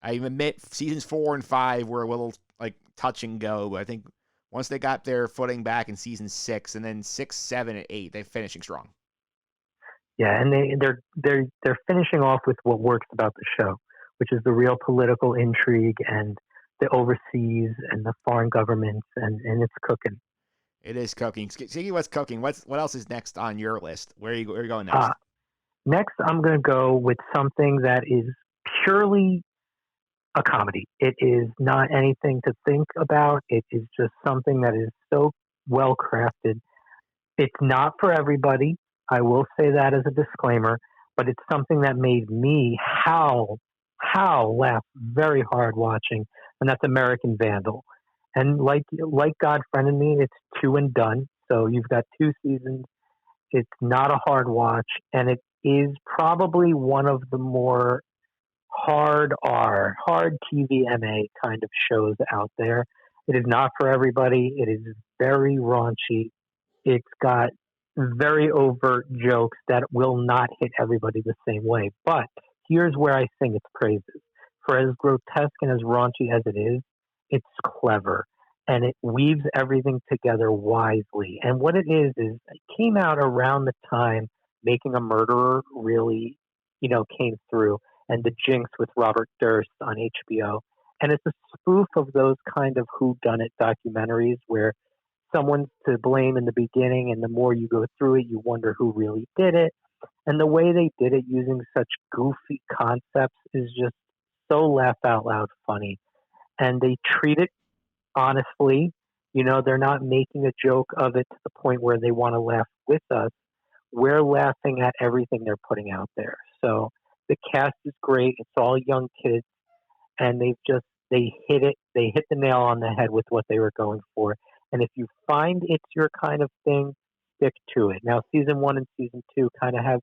I admit seasons 4 and 5 were a little like touch and go, but I think once they got their footing back in season 6, and then 6, 7, and 8, they're finishing strong. Yeah, and they're finishing off with what works about the show, which is the real political intrigue and the overseas and the foreign governments, and it's cooking. It is cooking. Speaking of what's cooking, what else is next on your list? Where are you going next? Next, I'm going to go with something that is purely a comedy. It is not anything to think about. It is just something that is so well crafted. It's not for everybody. I will say that as a disclaimer, but it's something that made me howl laugh very hard watching, and that's American Vandal. And like God Friended Me, it's 2 and done. So you've got 2 seasons. It's not a hard watch, and it is probably one of the more hard TVMA kind of shows out there. It is not for everybody. It is very raunchy. It's got very overt jokes that will not hit everybody the same way. But here's where I sing its praises. For as grotesque and as raunchy as it is, it's clever. And it weaves everything together wisely. And what it is it came out around the time Making a Murderer really, came through, and The Jinx with Robert Durst on HBO. And it's a spoof of those kind of whodunit documentaries where someone's to blame in the beginning, and the more you go through it, you wonder who really did it. And the way they did it using such goofy concepts is just so laugh out loud funny. And they treat it honestly. They're not making a joke of it to the point where they want to laugh with us. We're laughing at everything they're putting out there. So the cast is great. It's all young kids, and they hit it. They hit the nail on the head with what they were going for. And if you find it's your kind of thing, stick to it. Now, season 1 and season 2 kind of have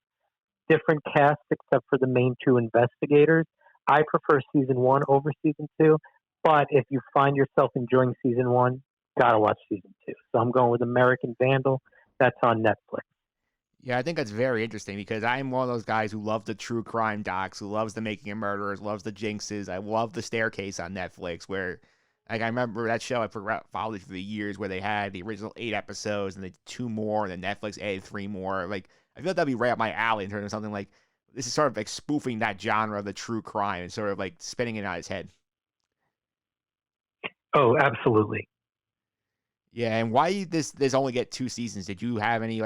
different casts except for the main 2 investigators. I prefer season 1 over season 2, but if you find yourself enjoying season 1, gotta watch season 2. So I'm going with American Vandal. That's on Netflix. Yeah, I think that's very interesting because I'm one of those guys who love the true crime docs, who loves the Making of Murderers, loves the Jinxes. I love The Staircase on Netflix, where I remember that show. I followed it for the years where they had the original 8 episodes and then 2 more, and then Netflix added 3 more. I feel like that'd be right up my alley in terms of something like this is sort of like spoofing that genre of the true crime and sort of like spinning it on its head. Oh, absolutely. Yeah, and why this only get 2 seasons? Did you have any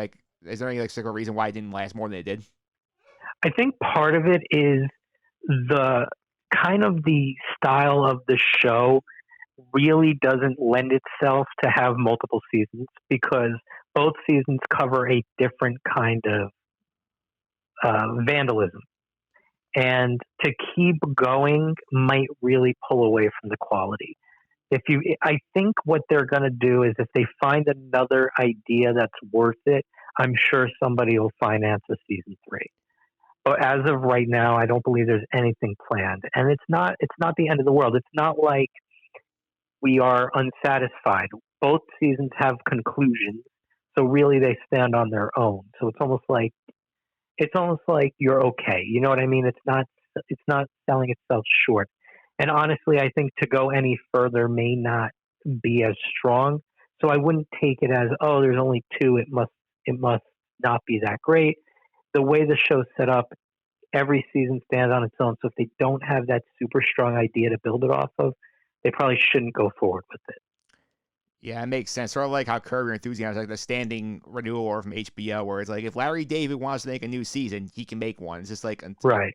is there any particular reason why it didn't last more than it did? I think part of it is the kind of the style of the show really doesn't lend itself to have multiple seasons because both seasons cover a different kind of vandalism. And to keep going might really pull away from the quality. I think what they're going to do is if they find another idea that's worth it, I'm sure somebody will finance a season 3. But as of right now, I don't believe there's anything planned. And it's not the end of the world. It's not like we are unsatisfied. Both seasons have conclusions, so really they stand on their own. So it's almost like you're okay. You know what I mean? It's not selling itself short. And honestly, I think to go any further may not be as strong. So I wouldn't take it as, oh, there's only 2. It must not be that great. The way the show's set up, every season stands on its own. So if they don't have that super strong idea to build it off of, they probably shouldn't go forward with it. Yeah, it makes sense. Sort of like how Curb Your Enthusiasm is like the standing renewal or from HBO, where it's like if Larry David wants to make a new season, he can make one. It's just like right.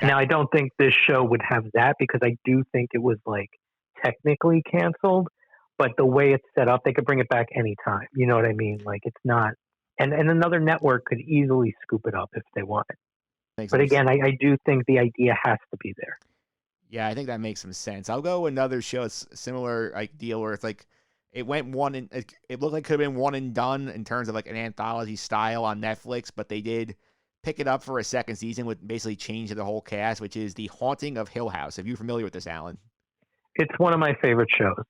Now I don't think this show would have that because I do think it was like technically canceled, but the way it's set up, they could bring it back anytime. You know what I mean? Like it's not, and another network could easily scoop it up if they wanted. But again, I do think the idea has to be there. Yeah, I think that makes some sense. I'll go another show. It's similar deal where it's like it went one and it looked like it could have been one and done in terms of like an anthology style on Netflix, but they did pick it up for a second season with basically change of the whole cast, which is The Haunting of Hill House. Are you familiar with this, Alan? It's one of my favorite shows.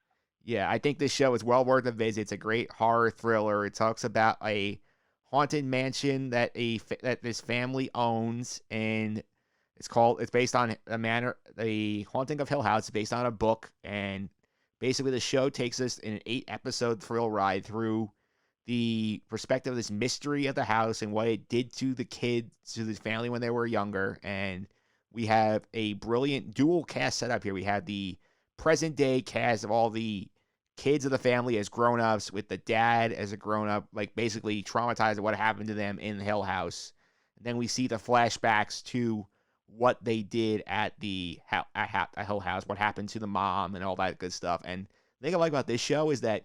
Yeah, I think this show is well worth a visit. It's a great horror thriller. It talks about a haunted mansion that this family owns, and it's based on The Haunting of Hill House. It's based on a book, and basically the show takes us in an 8-episode thrill ride through the perspective of this mystery of the house and what it did to the kids, to the family when they were younger. And we have a brilliant dual cast set up here. We have the present day cast of all the kids of the family as grown-ups, with the dad as a grown-up, like basically traumatized at what happened to them in the Hill House. And then we see the flashbacks to what they did at the Hill House, what happened to the mom and all that good stuff. And the thing I like about this show is that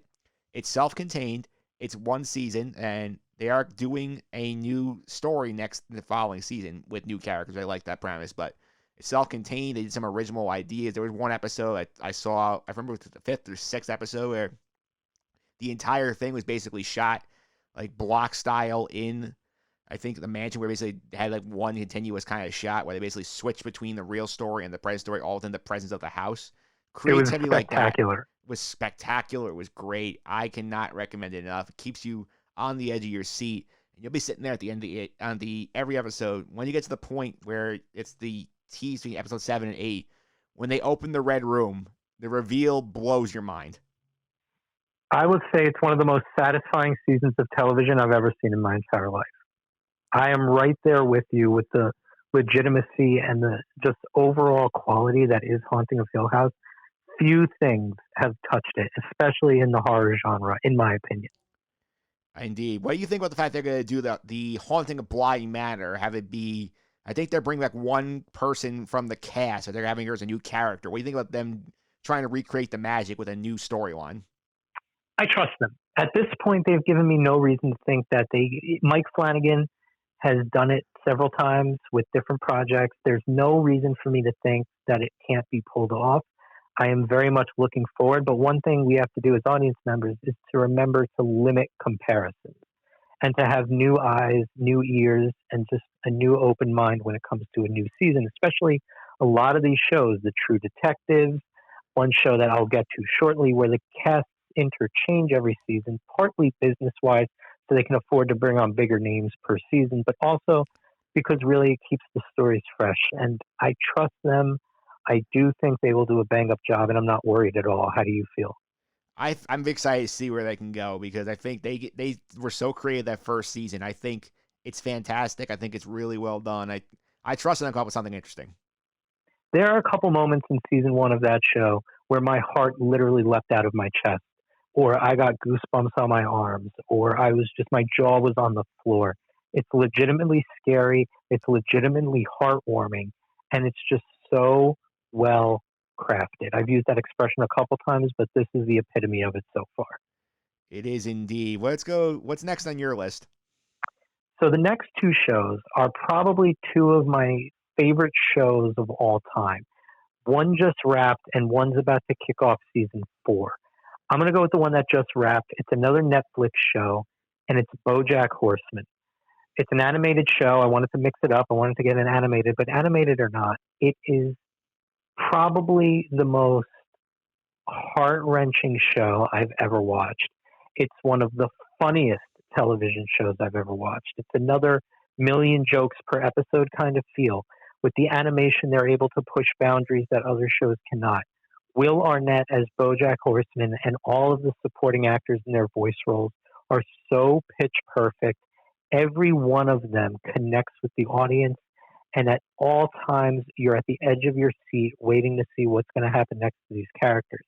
it's self-contained. It's one season, and they are doing a new story the following season with new characters. I like that premise, but it's self-contained. They did some original ideas. There was one episode I saw, I remember it was the 5th or 6th episode, where the entire thing was basically shot like block style in, I think, the mansion, where basically they had like one continuous kind of shot where they basically switched between the real story and the present story all within the presence of the house. Creativity like that was spectacular. It was great. I cannot recommend it enough. It keeps you on the edge of your seat, and you'll be sitting there at the end of every episode. When you get to the point where it's the tease between episode 7 and 8, when they open the red room, the reveal blows your mind. I would say it's one of the most satisfying seasons of television I've ever seen in my entire life. I am right there with you with the legitimacy and the just overall quality that is Haunting of Hill House. Few things have touched it, especially in the horror genre, in my opinion. Indeed. What do you think about the fact they're going to do the Haunting of Bly Manor? Have it be, I think they're bringing back one person from the cast, or they're having her as a new character. What do you think about them trying to recreate the magic with a new storyline? I trust them. At this point, they've given me no reason to think that Mike Flanagan has done it several times with different projects. There's no reason for me to think that it can't be pulled off. I am very much looking forward, but one thing we have to do as audience members is to remember to limit comparisons and to have new eyes, new ears, and just a new open mind when it comes to a new season, especially a lot of these shows, The True Detectives, one show that I'll get to shortly, where the casts interchange every season, partly business-wise, so they can afford to bring on bigger names per season, but also because really it keeps the stories fresh. And I trust them. I do think they will do a bang-up job, and I'm not worried at all. How do you feel? I'm excited to see where they can go, because I think they were so creative that first season. I think it's fantastic. I think it's really well done. I trust them to come up with something interesting. There are a couple moments in season 1 of that show where my heart literally leapt out of my chest, or I got goosebumps on my arms, or my jaw was on the floor. It's legitimately scary. It's legitimately heartwarming, and it's just so well crafted. I've used that expression a couple times, but this is the epitome of it so far. It is indeed. Let's go. What's next on your list? So the next 2 shows are probably 2 of my favorite shows of all time. One just wrapped, and one's about to kick off season 4. I'm going to go with the one that just wrapped. It's another Netflix show, and it's BoJack Horseman. It's an animated show. I wanted to mix it up. I wanted to get an animated, but animated or not, it is probably the most heart-wrenching show I've ever watched. It's one of the funniest television shows I've ever watched. It's another million jokes per episode kind of feel. With the animation, they're able to push boundaries that other shows cannot. Will Arnett as BoJack Horseman and all of the supporting actors in their voice roles are so pitch perfect. Every one of them connects with the audience, and at all times, you're at the edge of your seat waiting to see what's going to happen next to these characters.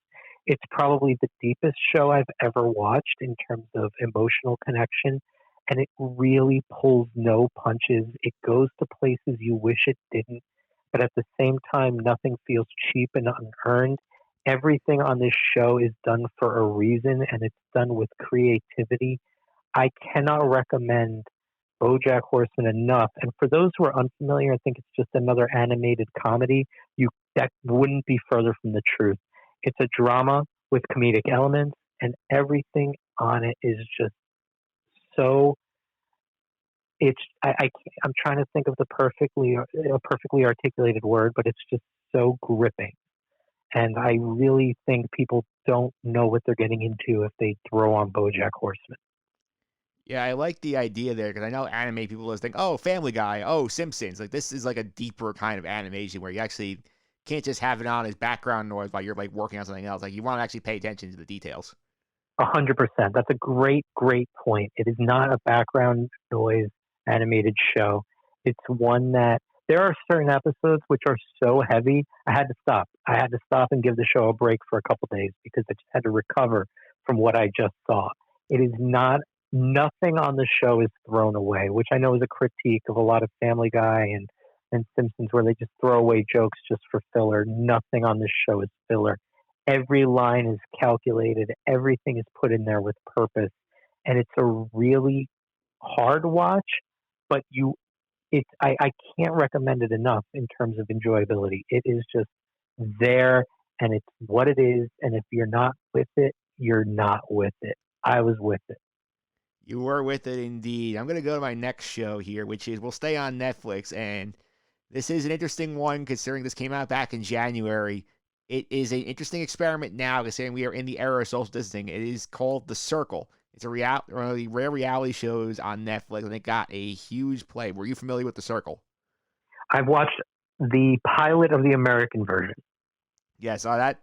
It's probably the deepest show I've ever watched in terms of emotional connection, and it really pulls no punches. It goes to places you wish it didn't, but at the same time, nothing feels cheap and unearned. Everything on this show is done for a reason, and it's done with creativity. I cannot recommend BoJack Horseman enough. And for those who are unfamiliar, I think it's just another animated comedy. That wouldn't be further from the truth. It's a drama with comedic elements, and everything on it is just so. I'm trying to think of a perfectly articulated word, but it's just so gripping. And I really think people don't know what they're getting into if they throw on BoJack Horseman. Yeah, I like the idea there because I know anime people always think, oh, Family Guy, oh, Simpsons. Like this is like a deeper kind of animation where you actually can't just have it on as background noise while you're like working on something else. Like you want to actually pay attention to the details. 100%. That's a great, great point. It is not a background noise animated show. It's one that there are certain episodes which are so heavy. I had to stop. I had to stop and give the show a break for a couple days because I just had to recover from what I just saw. It is not. Nothing on the show is thrown away, which I know is a critique of a lot of Family Guy and Simpsons where they just throw away jokes just for filler. Nothing on this show is filler. Every line is calculated. Everything is put in there with purpose. And it's a really hard watch, but I can't recommend it enough in terms of enjoyability. It is just there and it's what it is. And if you're not with it, you're not with it. I was with it. You were with it indeed. I'm going to go to my next show here, which is we'll stay on Netflix. And this is an interesting one considering this came out back in January. It is an interesting experiment now considering we are in the era of social distancing. It is called The Circle. It's one of the rare reality shows on Netflix, and it got a huge play. Were you familiar with The Circle? I've watched the pilot of the American version. Yeah, so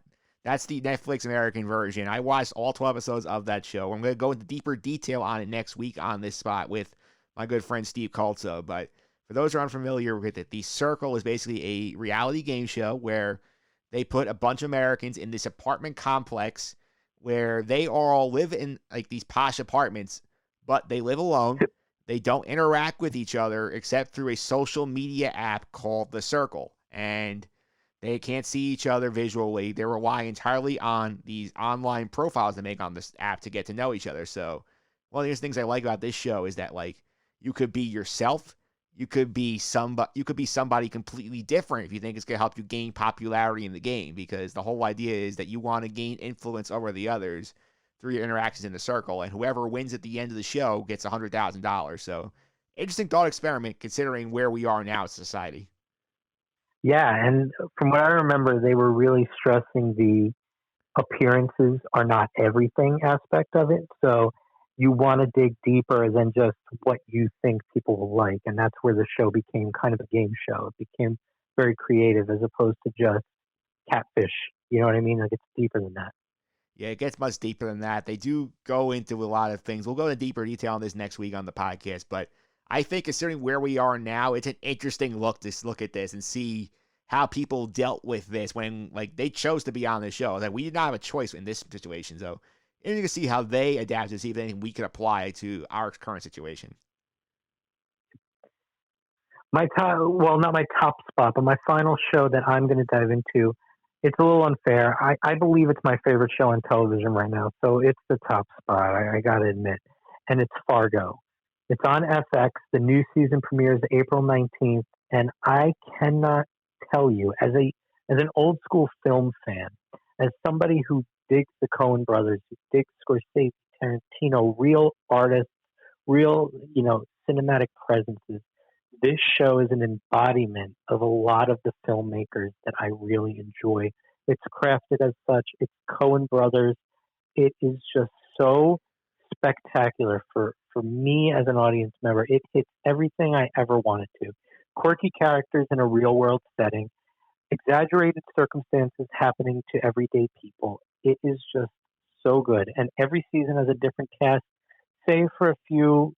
that's the Netflix American version. I watched all 12 episodes of that show. I'm going to go into deeper detail on it next week on this spot with my good friend Steve Culto. But for those who are unfamiliar with it, The Circle is basically a reality game show where they put a bunch of Americans in this apartment complex where they all live in like these posh apartments, but they live alone. They don't interact with each other except through a social media app called The Circle. And they can't see each other visually. They rely entirely on these online profiles they make on this app to get to know each other. So one of the things I like about this show is that like you could be yourself. You could be somebody completely different if you think it's going to help you gain popularity in the game, because the whole idea is that you want to gain influence over the others through your interactions in the circle, and whoever wins at the end of the show gets $100,000. So interesting thought experiment considering where we are now as society. Yeah, and from what I remember, they were really stressing the appearances are not everything aspect of it. So you want to dig deeper than just what you think people will like. And that's where the show became kind of a game show. It became very creative as opposed to just catfish. You know what I mean? Like it's deeper than that. Yeah, it gets much deeper than that. They do go into a lot of things. We'll go into deeper detail on this next week on the podcast, but I think considering where we are now, it's an interesting look to look at this and see how people dealt with this when like they chose to be on the show. Like we did not have a choice in this situation. So interesting to see how they adapt to see if anything we could apply to our current situation. My top, well, not my top spot, but my final show that I'm going to dive into. It's a little unfair. I believe it's my favorite show on television right now, so it's the top spot. I got to admit, and it's Fargo. It's on FX. The new season premieres April 19th, and I cannot tell you, as an old school film fan, as somebody who digs the Coen brothers, who digs Scorsese, Tarantino, real artists, real cinematic presences. This show is an embodiment of a lot of the filmmakers that I really enjoy. It's crafted as such. It's Coen brothers. It is just so spectacular for me as an audience member. It hits everything I ever wanted to. Quirky characters in a real world setting, exaggerated circumstances happening to everyday people. It is just so good. And every season has a different cast, save for a few,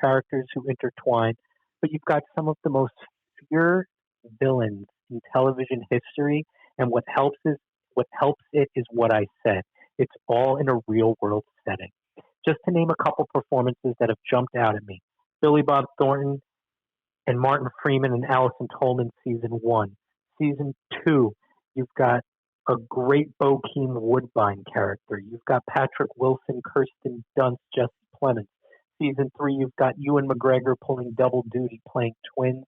characters who intertwine. But you've got some of the most pure villains in television history. And what helps it is what I said. It's all in a real world setting. Just to name a couple performances that have jumped out at me. Billy Bob Thornton and Martin Freeman and Allison Tolman, season 1. Season 2, you've got a great Bokeem Woodbine character. You've got Patrick Wilson, Kirsten Dunst, Jesse Plemons. Season 3, you've got Ewan McGregor pulling double duty, playing twins.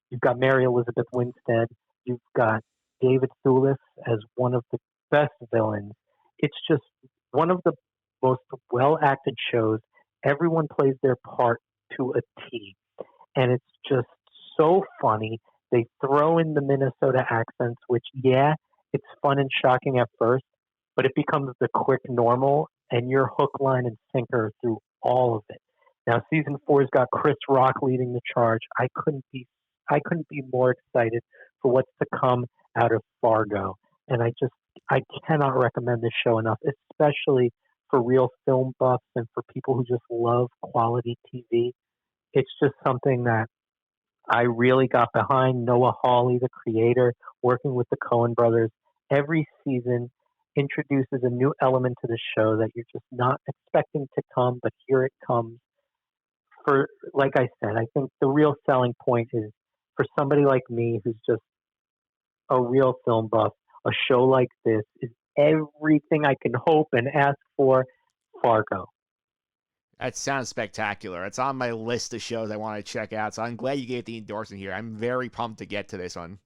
You've got Mary Elizabeth Winstead. You've got David Thewlis as one of the best villains. It's just one of the most well-acted shows. Everyone plays their part to a T. And it's just so funny. They throw in the Minnesota accents, which, it's fun and shocking at first, but it becomes the quick normal, and you're hook, line, and sinker through all of it. Now, season 4's got Chris Rock leading the charge. I couldn't be more excited for what's to come out of Fargo. And I cannot recommend this show enough, especially for real film buffs and for people who just love quality TV. It's just something that I really got behind. Noah Hawley, the creator, working with the Coen brothers. Every season introduces a new element to the show that you're just not expecting to come, but here it comes. Like I said, I think the real selling point is for somebody like me who's just a real film buff, a show like this is everything I can hope and ask for. Fargo. That sounds spectacular. It's on my list of shows I want to check out, so I'm glad you gave the endorsement here. I'm very pumped to get to this one.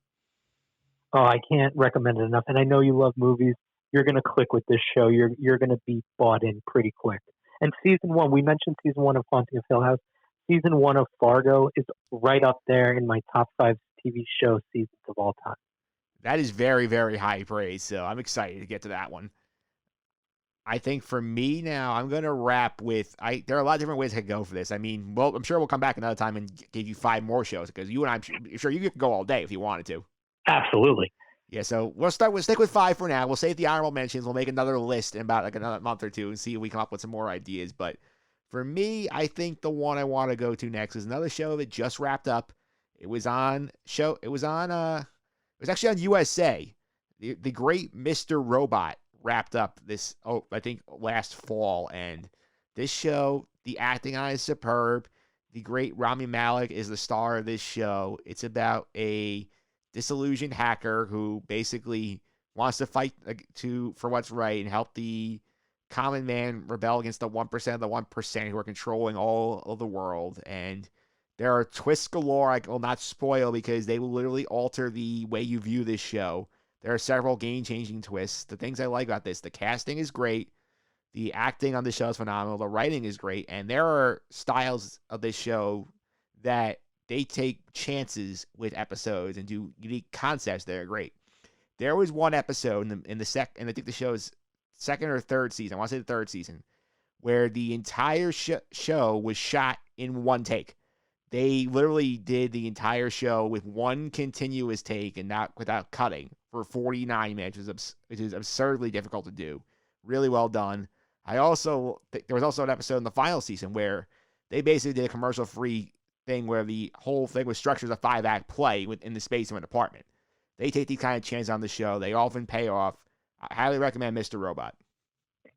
Oh, I can't recommend it enough. And I know you love movies. You're going to click with this show. You're going to be bought in pretty quick. And season 1, we mentioned season 1 of Haunting of Hill House. Season 1 of Fargo is right up there in my top 5 TV show seasons of all time. That is very, very high praise, so I'm excited to get to that one. I think for me now, I'm going to wrap with, there are a lot of different ways I could go for this. I mean, well, I'm sure we'll come back another time and give you 5 more shows, because you and I'm sure you could go all day if you wanted to. Absolutely. Yeah, so we'll stick with 5 for now. We'll save the honorable mentions. We'll make another list in about like another month or two and see if we come up with some more ideas. But for me, I think the one I want to go to next is another show that just wrapped up. It was actually on USA. The Great Mr. Robot wrapped up I think last fall, and this show, the acting on it is superb. The great Rami Malek is the star of this show. It's about a disillusioned hacker who basically wants to fight for what's right and help the common man rebel against the 1% of the 1% who are controlling all of the world. And there are twists galore I will not spoil because they will literally alter the way you view this show. There are several game-changing twists. The things I like about this, the casting is great. The acting on the show is phenomenal. The writing is great. And there are styles of this show that they take chances with episodes and do unique concepts that are great. There was one episode and I think the show's second or third season, I want to say the third season, where the entire show was shot in one take. They literally did the entire show with one continuous take and not without cutting for 49 minutes, which is absurdly difficult to do. Really well done. There was also an episode in the final season where they basically did a commercial-free thing where the whole thing was structured as a 5-act play within the space of an apartment. They take these kind of chances on the show. They often pay off. I highly recommend Mr. Robot.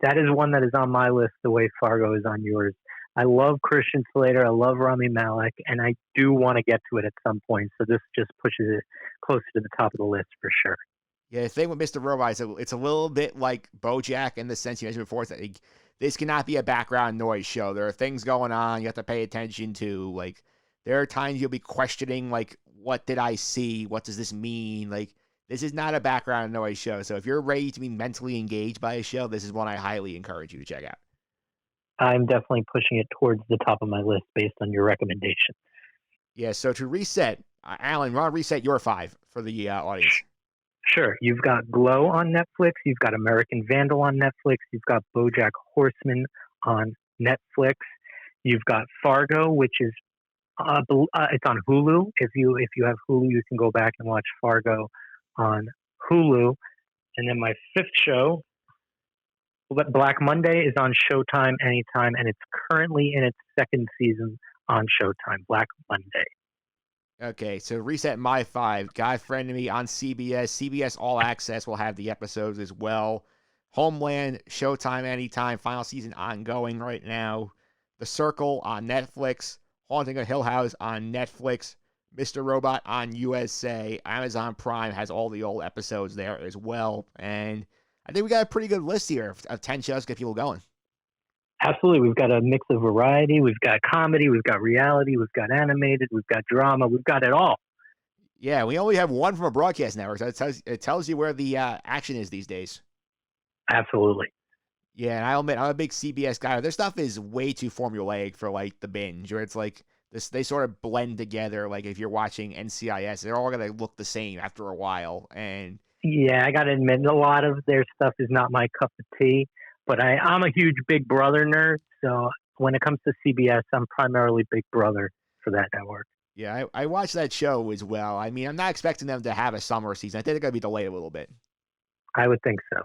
That is one that is on my list the way Fargo is on yours. I love Christian Slater. I love Rami Malek, and I do want to get to it at some point. So this just pushes it closer to the top of the list for sure. Yeah, the thing with Mr. Robot is it's a little bit like BoJack in the sense you mentioned before. It's that this cannot be a background noise show. There are things going on you have to pay attention to. Like, there are times you'll be questioning, like, what did I see? What does this mean? Like, this is not a background noise show. So if you're ready to be mentally engaged by a show, this is one I highly encourage you to check out. I'm definitely pushing it towards the top of my list based on your recommendation. Yeah, so to reset, Alan, you want to reset your 5 for the audience? Sure. You've got Glow on Netflix. You've got American Vandal on Netflix. You've got BoJack Horseman on Netflix. You've got Fargo, which is it's on Hulu. If you have Hulu, you can go back and watch Fargo on Hulu. And then my 5th show, Black Monday, is on Showtime anytime, and it's currently in its 2nd season on Showtime, Black Monday. Okay, so reset my 5. Guy Friend to Me on CBS. CBS All Access will have the episodes as well. Homeland, Showtime anytime. Final season ongoing right now. The Circle on Netflix. Haunting of Hill House on Netflix. Mr. Robot on USA. Amazon Prime has all the old episodes there as well. And I think we got a pretty good list here of 10 shows to get people going. Absolutely. We've got a mix of variety. We've got comedy. We've got reality. We've got animated. We've got drama. We've got it all. Yeah, we only have one from a broadcast network, so it tells you where the action is these days. Absolutely. Yeah, and I'll admit, I'm a big CBS guy. Their stuff is way too formulaic for, like, the binge, where it's like this, they sort of blend together. Like, if you're watching NCIS, they're all going to look the same after a while. And yeah, I got to admit, a lot of their stuff is not my cup of tea, but I'm a huge Big Brother nerd. So when it comes to CBS, I'm primarily Big Brother for that network. Yeah, I watched that show as well. I mean, I'm not expecting them to have a summer season. I think they're going to be delayed a little bit. I would think so.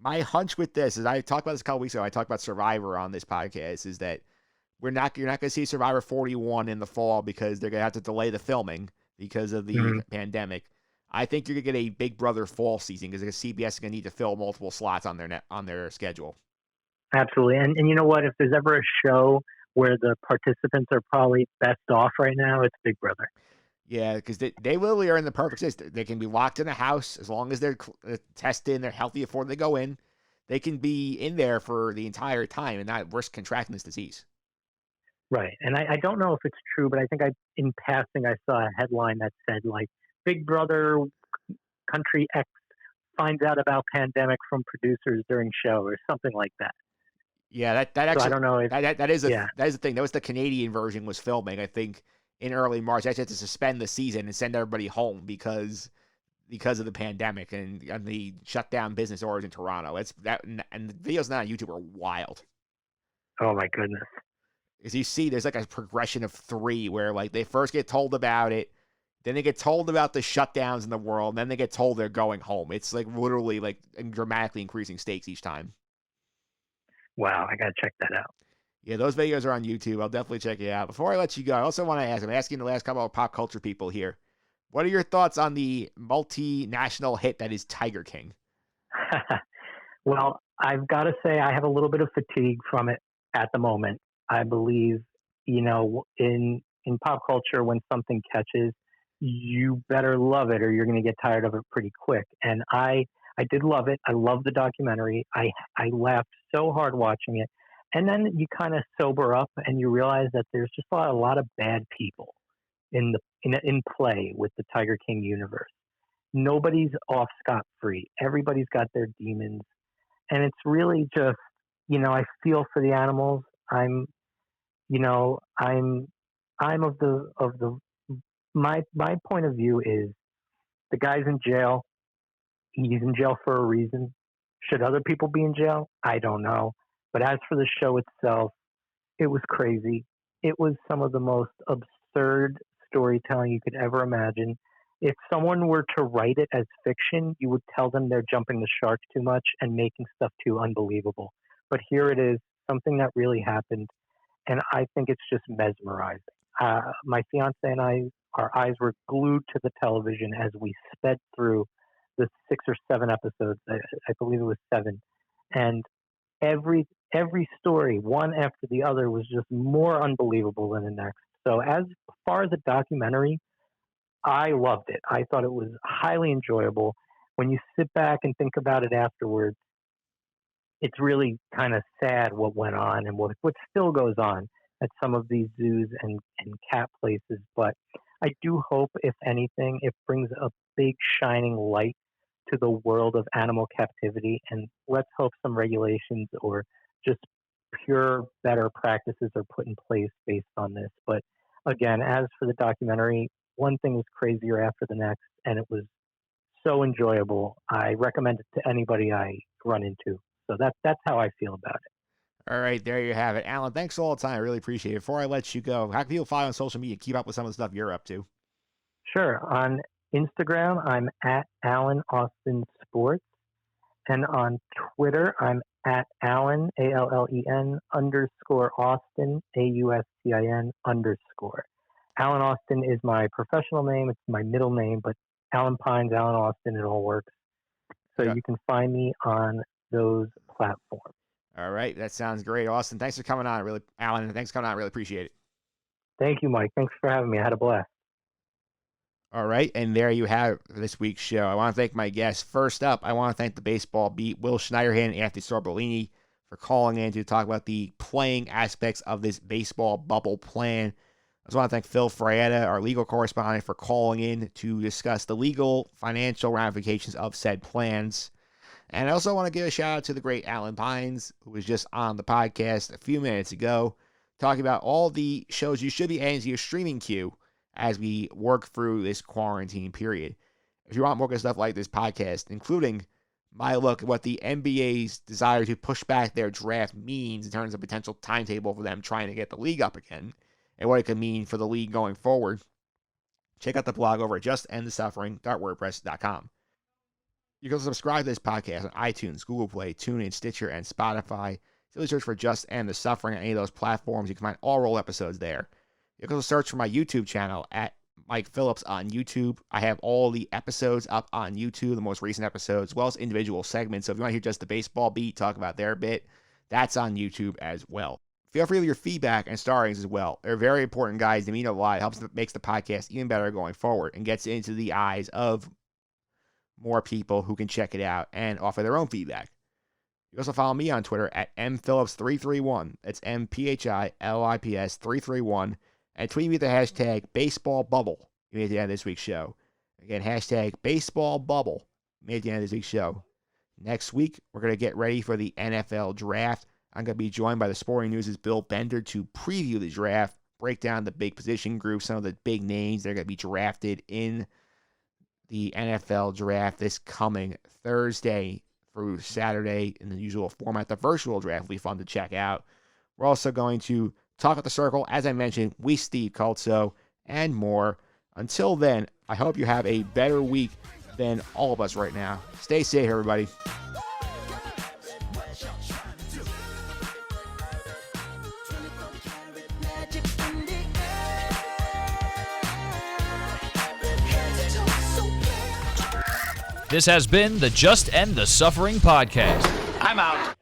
My hunch with this is, I talked about this a couple weeks ago. I talked about Survivor on this podcast, is that you're not going to see Survivor 41 in the fall because they're going to have to delay the filming because of the pandemic. I think you're going to get a Big Brother fall season because CBS is going to need to fill multiple slots on their schedule. Absolutely. And you know what? If there's ever a show where the participants are probably best off right now, it's Big Brother. Yeah, because they literally are in the perfect system. They can be locked in a house as long as they're tested and they're healthy before they go in. They can be in there for the entire time and not risk contracting this disease. Right. And I don't know if it's true, but I think in passing, I saw a headline that said, like, Big Brother Country X finds out about pandemic from producers during show or something like that. Yeah, that actually, so I don't know if, that is the thing. That was the Canadian version was filming, I think, in early March. They had to suspend the season and send everybody home because of the pandemic and the shut down business orders in Toronto. It's that, and the videos now on YouTube are wild. Oh my goodness. As you see, there's like a progression of 3 where, like, they first get told about it, then they get told about the shutdowns in the world, and then they get told they're going home. It's like literally like dramatically increasing stakes each time. Wow, I gotta check that out. Yeah, those videos are on YouTube. I'll definitely check it out. Before I let you go, I also want to ask, I'm asking the last couple of pop culture people here, what are your thoughts on the multinational hit that is Tiger King? Well, I've got to say I have a little bit of fatigue from it at the moment. I believe, in pop culture, when something catches, you better love it or you're going to get tired of it pretty quick. And I did love it. I love the documentary. I laughed so hard watching it. And then you kind of sober up and you realize that there's just a lot of bad people in play with the Tiger King universe. Nobody's off scot-free. Everybody's got their demons. And it's really just, I feel for the animals. My point of view is the guy's in jail. He's in jail for a reason. Should other people be in jail? I don't know. But as for the show itself, it was crazy. It was some of the most absurd storytelling you could ever imagine. If someone were to write it as fiction, you would tell them they're jumping the shark too much and making stuff too unbelievable. But here it is, something that really happened. And I think it's just mesmerizing. My fiance and I, our eyes were glued to the television as we sped through the 6 or 7 episodes. I believe it was 7, and every story, one after the other, was just more unbelievable than the next. So as far as a documentary, I loved it. I thought it was highly enjoyable. When you sit back and think about it afterwards, it's really kind of sad what went on and what still goes on at some of these zoos and cat places. But I do hope, if anything, it brings a big shining light to the world of animal captivity, and let's hope some regulations or just pure better practices are put in place based on this. But again, as for the documentary, one thing was crazier after the next, and it was so enjoyable. I recommend it to anybody I run into. So that's how I feel about it. All right, there you have it. Alan, thanks all the time. I really appreciate it. Before I let you go, how can people follow on social media, keep up with some of the stuff you're up to? Sure. On Instagram, I'm at Alan Austin Sports. And on Twitter, I'm at Alan, ALLEN _ Austin, AUSTIN _. Alan Austin is my professional name. It's my middle name, but Alan Pines, Alan Austin, it all works. So You can find me on those platforms. All right, that sounds great. Austin, thanks for coming on. Alan, thanks for coming on. I really appreciate it. Thank you, Mike. Thanks for having me. I had a blast. All right, and there you have it for this week's show. I want to thank my guests. First up, I want to thank the baseball beat, Will Schneiderhan and Anthony Sorbolini, for calling in to talk about the playing aspects of this baseball bubble plan. I just want to thank Phil Fraietta, our legal correspondent, for calling in to discuss the legal, financial ramifications of said plans. And I also want to give a shout out to the great Alan Pines, who was just on the podcast a few minutes ago, talking about all the shows you should be adding to your streaming queue as we work through this quarantine period. If you want more good stuff like this podcast, including my look at what the NBA's desire to push back their draft means in terms of potential timetable for them trying to get the league up again, and what it could mean for the league going forward, check out the blog over at justendthesuffering.wordpress.com. You can subscribe to this podcast on iTunes, Google Play, TuneIn, Stitcher, and Spotify. Simply search for Just End the Suffering on any of those platforms. You can find all roll episodes there. You can also search for my YouTube channel at Mike Phillips on YouTube. I have all the episodes up on YouTube, the most recent episodes, as well as individual segments. So if you want to hear just the baseball beat, talk about their bit, that's on YouTube as well. Feel free with your feedback and star ratings as well. They're very important, guys. They mean a lot. It makes the podcast even better going forward and gets into the eyes of more people who can check it out and offer their own feedback. You can also follow me on Twitter at mphillips331. That's MPHILIPS 331. And tweet me with the hashtag BaseballBubble. You made it to the end of this week's show. Again, hashtag BaseballBubble. Made it to the end of this week's show. Next week, we're going to get ready for the NFL draft. I'm going to be joined by the Sporting News' Bill Bender to preview the draft, break down the big position groups, some of the big names that are going to be drafted in the NFL draft this coming Thursday through Saturday in the usual format. The virtual draft will be fun to check out. We're also going to talk at the circle, as I mentioned, we Steve Culso, and more. Until then, I hope you have a better week than all of us right now. Stay safe, everybody. This has been the Just End the Suffering podcast. I'm out.